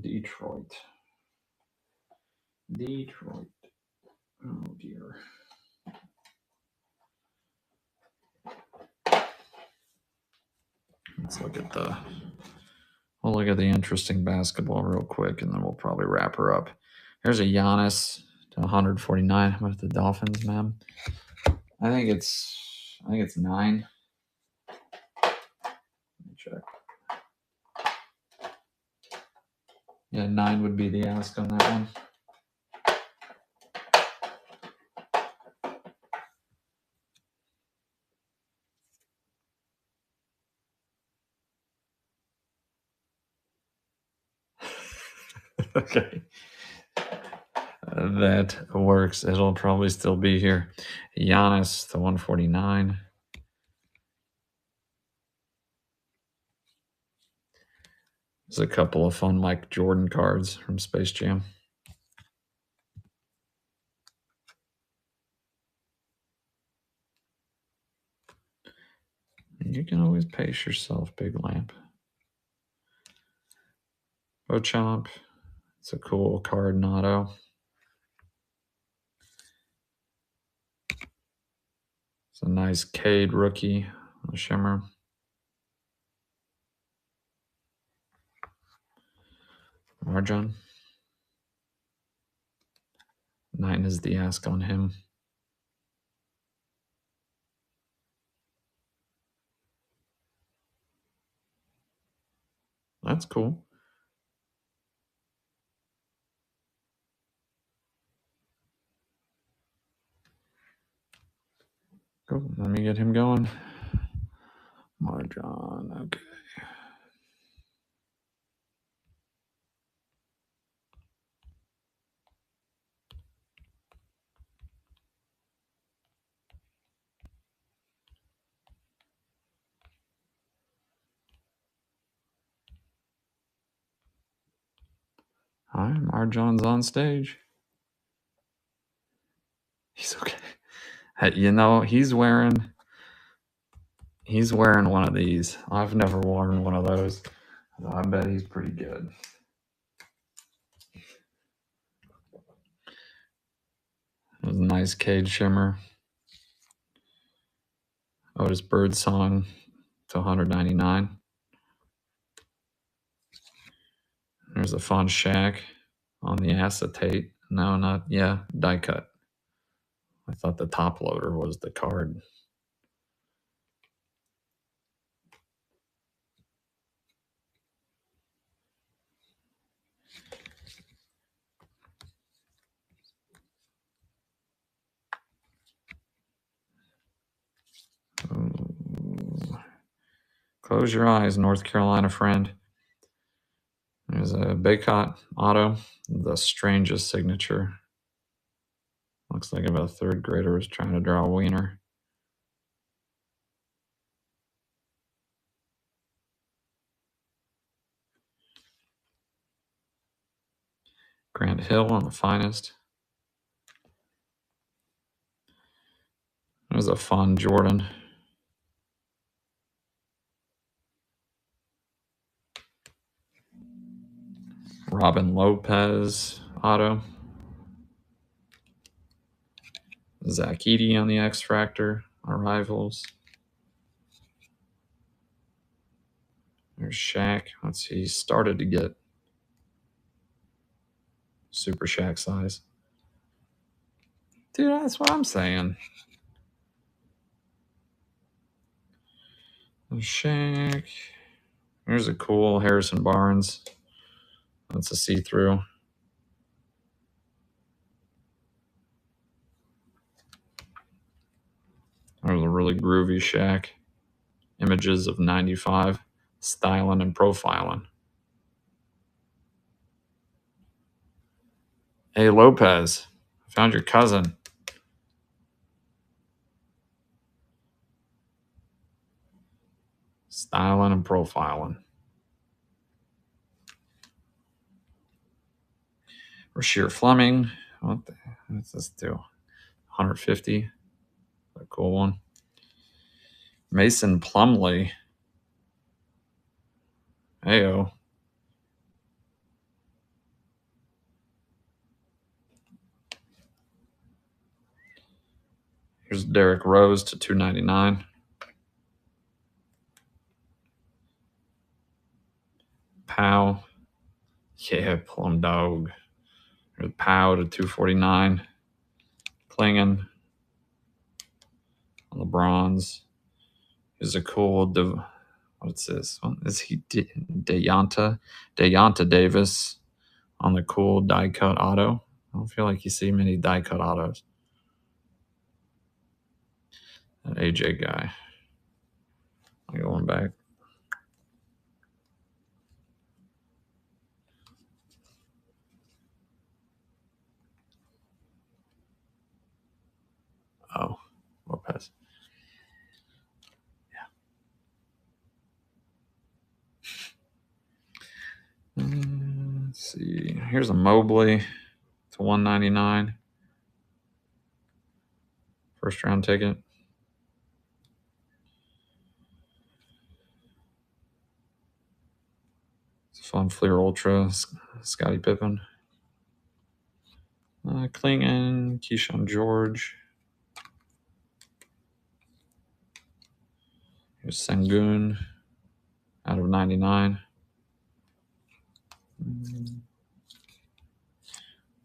Detroit. Oh dear. Let's look at the. We'll look at the interesting basketball real quick, and then we'll probably wrap her up. Here's a Giannis to 149 with the Dolphins, man. I think it's 9. Let me check. Yeah, 9 would be the ask on that one. Okay. That works. It'll probably still be here. Giannis to 149. There's a couple of fun Mike Jordan cards from Space Jam. You can always pace yourself, Big Lamp. Beauchamp. It's a cool card, Nato. It's a nice Cade rookie on the shimmer. Marjan. 9 is the ask on him. That's cool. Cool. Let me get him going. Marjan. Okay. All right, Marjan's on stage. He's okay. Hey, you know, he's wearing one of these. I've never worn one of those. I bet he's pretty good. There's a nice Cade shimmer. Otis Birdsong to 199. There's a fun Shaq on the acetate. No, not, yeah, die cut. I thought the top loader was the card. Ooh. Close your eyes, North Carolina friend. There's a Baycott auto, the strangest signature. Looks like about a third grader was trying to draw a wiener. Grant Hill on the finest. There's a fun Jordan. Robin Lopez auto. Zach Edey on the X Fractor. Arrivals. There's Shaq. Let's see. He started to get Super Shaq size. Dude, that's what I'm saying. There's Shaq. There's a cool Harrison Barnes. That's a see-through. There's a really groovy Shaq. Images of 95. Styling and profiling. Hey, Lopez. I found your cousin. Styling and profiling. Rasheer Fleming. What's this do? 150. A cool one. Mason Plumlee. Heyo. Here's Derrick Rose to 299. Powell. Yeah, Plum Dog. Here's Powell to 249. Klingon on the bronze. Here's a cool, what's this? Is he Deyonta Davis on the cool die cut auto? I don't feel like you see many die cut autos. That AJ guy. I'm going back. Oh, Lopez. Yeah. Let's see. Here's a Mobley to 199. First round ticket. It's a fun Fleer Ultra. Scottie Pippen. Klingon, Keyshawn George. Here's Sengun out of 99.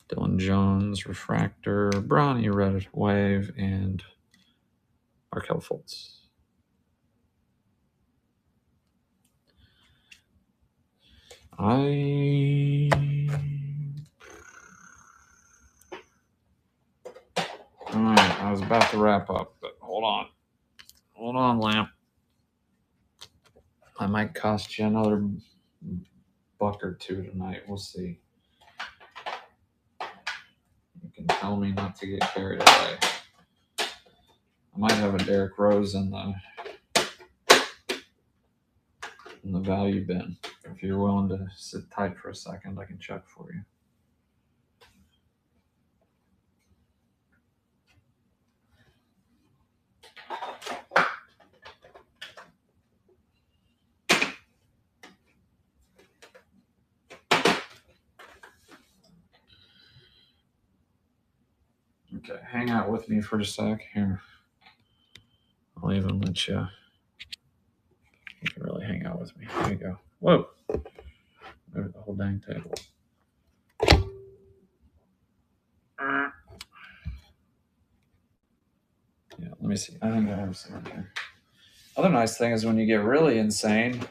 Dylan Jones, Refractor, Bronny, Red Wave, and Markelle Fultz. Alright, I was about to wrap up, but hold on. Hold on, Lamp. I might cost you another buck or two tonight. We'll see. You can tell me not to get carried away. I might have a Derrick Rose in the value bin. If you're willing to sit tight for a second, I can check for you. Okay, hang out with me for a sec here. I'll even let you. You can really hang out with me. There you go. Whoa! Move the whole dang table. Yeah, let me see. I think I have some in here. Other nice thing is when you get really insane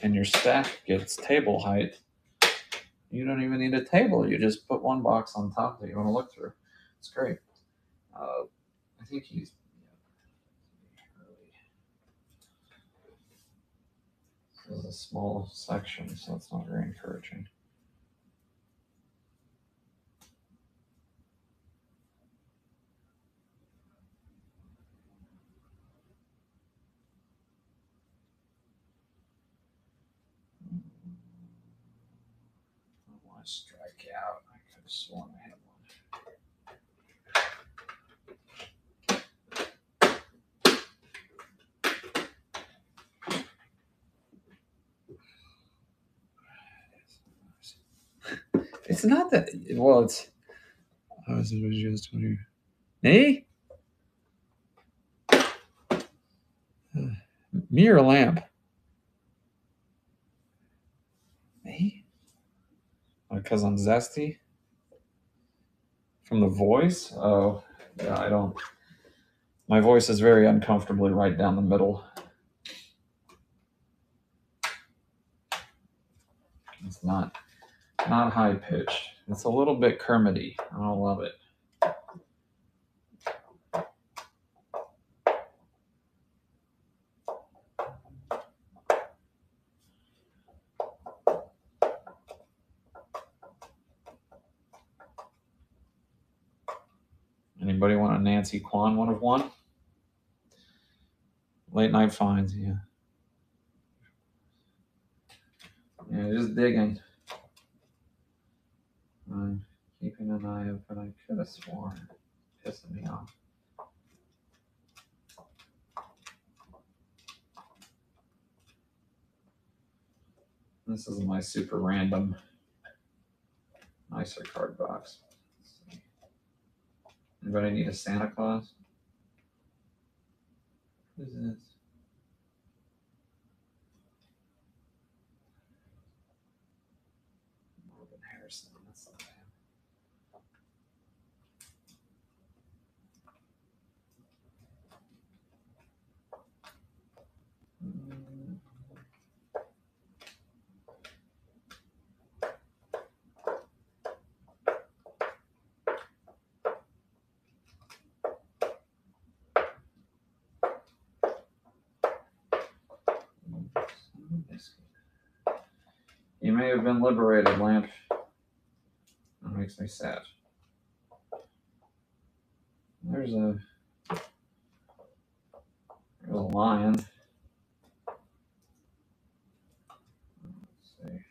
and your stack gets table height, you don't even need a table. You just put one box on top that you want to look through. It's great. I think he's this is a small section, so it's not very encouraging. I don't want to strike out. I could have sworn I had one. It's not that well. It's. I was just wondering. Me? Me or Lamp? Me? Because I'm zesty. From the voice? Oh, yeah. I don't. My voice is very uncomfortably right down the middle. It's not high pitched. It's a little bit Kermity. I don't love it. Anybody want a Nancy Kwan 1 of 1? Late night finds, yeah. Yeah, just digging. I'm keeping an eye out, but I could have sworn. Pissing me off. This is my super random, nicer card box. Anybody need a Santa Claus? What is this? Marvin Harrison. That's not him. You may have been liberated, Lamp. That makes me sad. There's a lion. Let's see.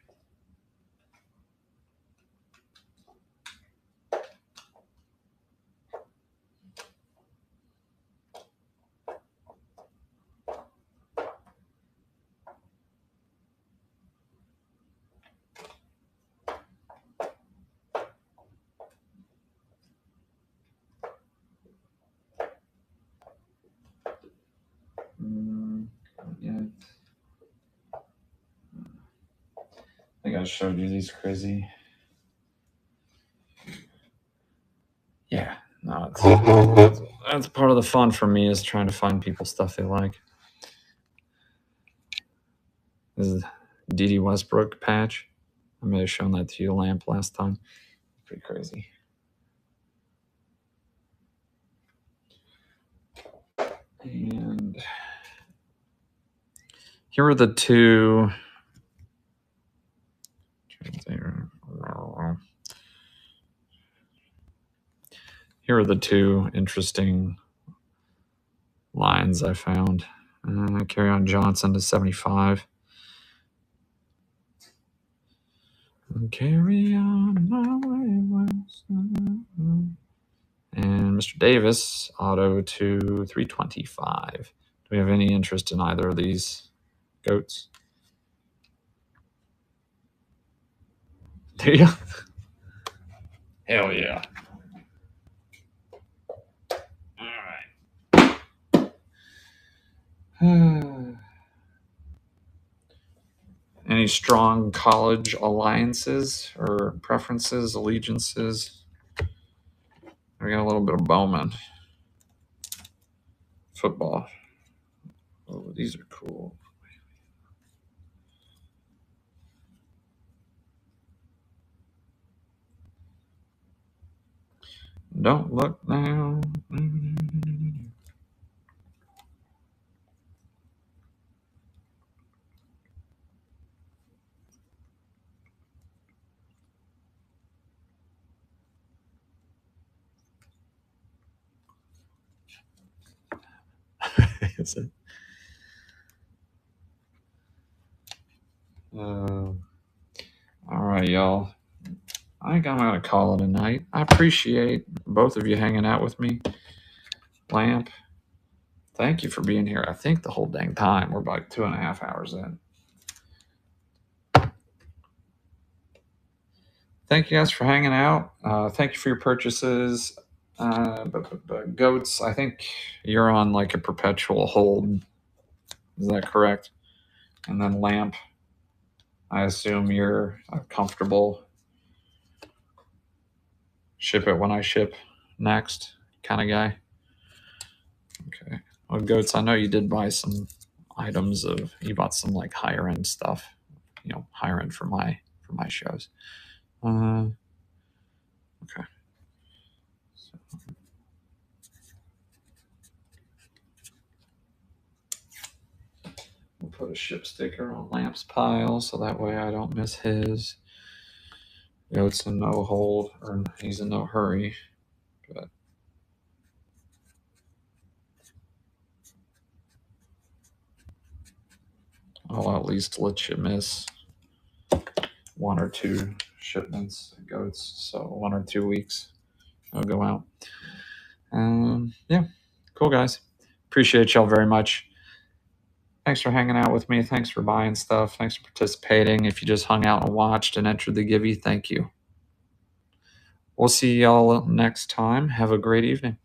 Yeah. I think I showed you these crazy. Yeah, no, that's part of the fun for me is trying to find people stuff they like. This is D.D. Westbrook patch. I may have shown that to you, Lamp, last time. Pretty crazy. And here are the two. Here are the two interesting lines I found. Kerryon Johnson to 75. Carry on my way west. And Mr. Davis, auto to 325. Do we have any interest in either of these goats? Do you? Hell yeah. All right. Any strong college alliances or preferences, allegiances? We got a little bit of Bowman. Football. Oh, these are cool. Don't look now. Is it? All right, y'all. I think I'm going to call it a night. I appreciate both of you hanging out with me. Lamp, thank you for being here. I think the whole dang time. We're about 2.5 hours in. Thank you guys for hanging out. Thank you for your purchases. But goats, I think you're on like a perpetual hold. Is that correct? And then Lamp, I assume you're comfortable. Ship it when I ship next kind of guy. Okay. Well, goats, I know you did buy some items of. You bought some like higher end stuff. You know, higher end for my shows. Okay. So. We'll put a ship sticker on Lamp's pile so that way I don't miss his. Goat's in no hold, or he's in no hurry. But I'll at least let you miss 1 or 2 shipments of goats. So 1 or 2 weeks I'll go out. Yeah, cool guys. Appreciate y'all very much. Thanks for hanging out with me. Thanks for buying stuff. Thanks for participating. If you just hung out and watched and entered the Givey, thank you. We'll see y'all next time. Have a great evening.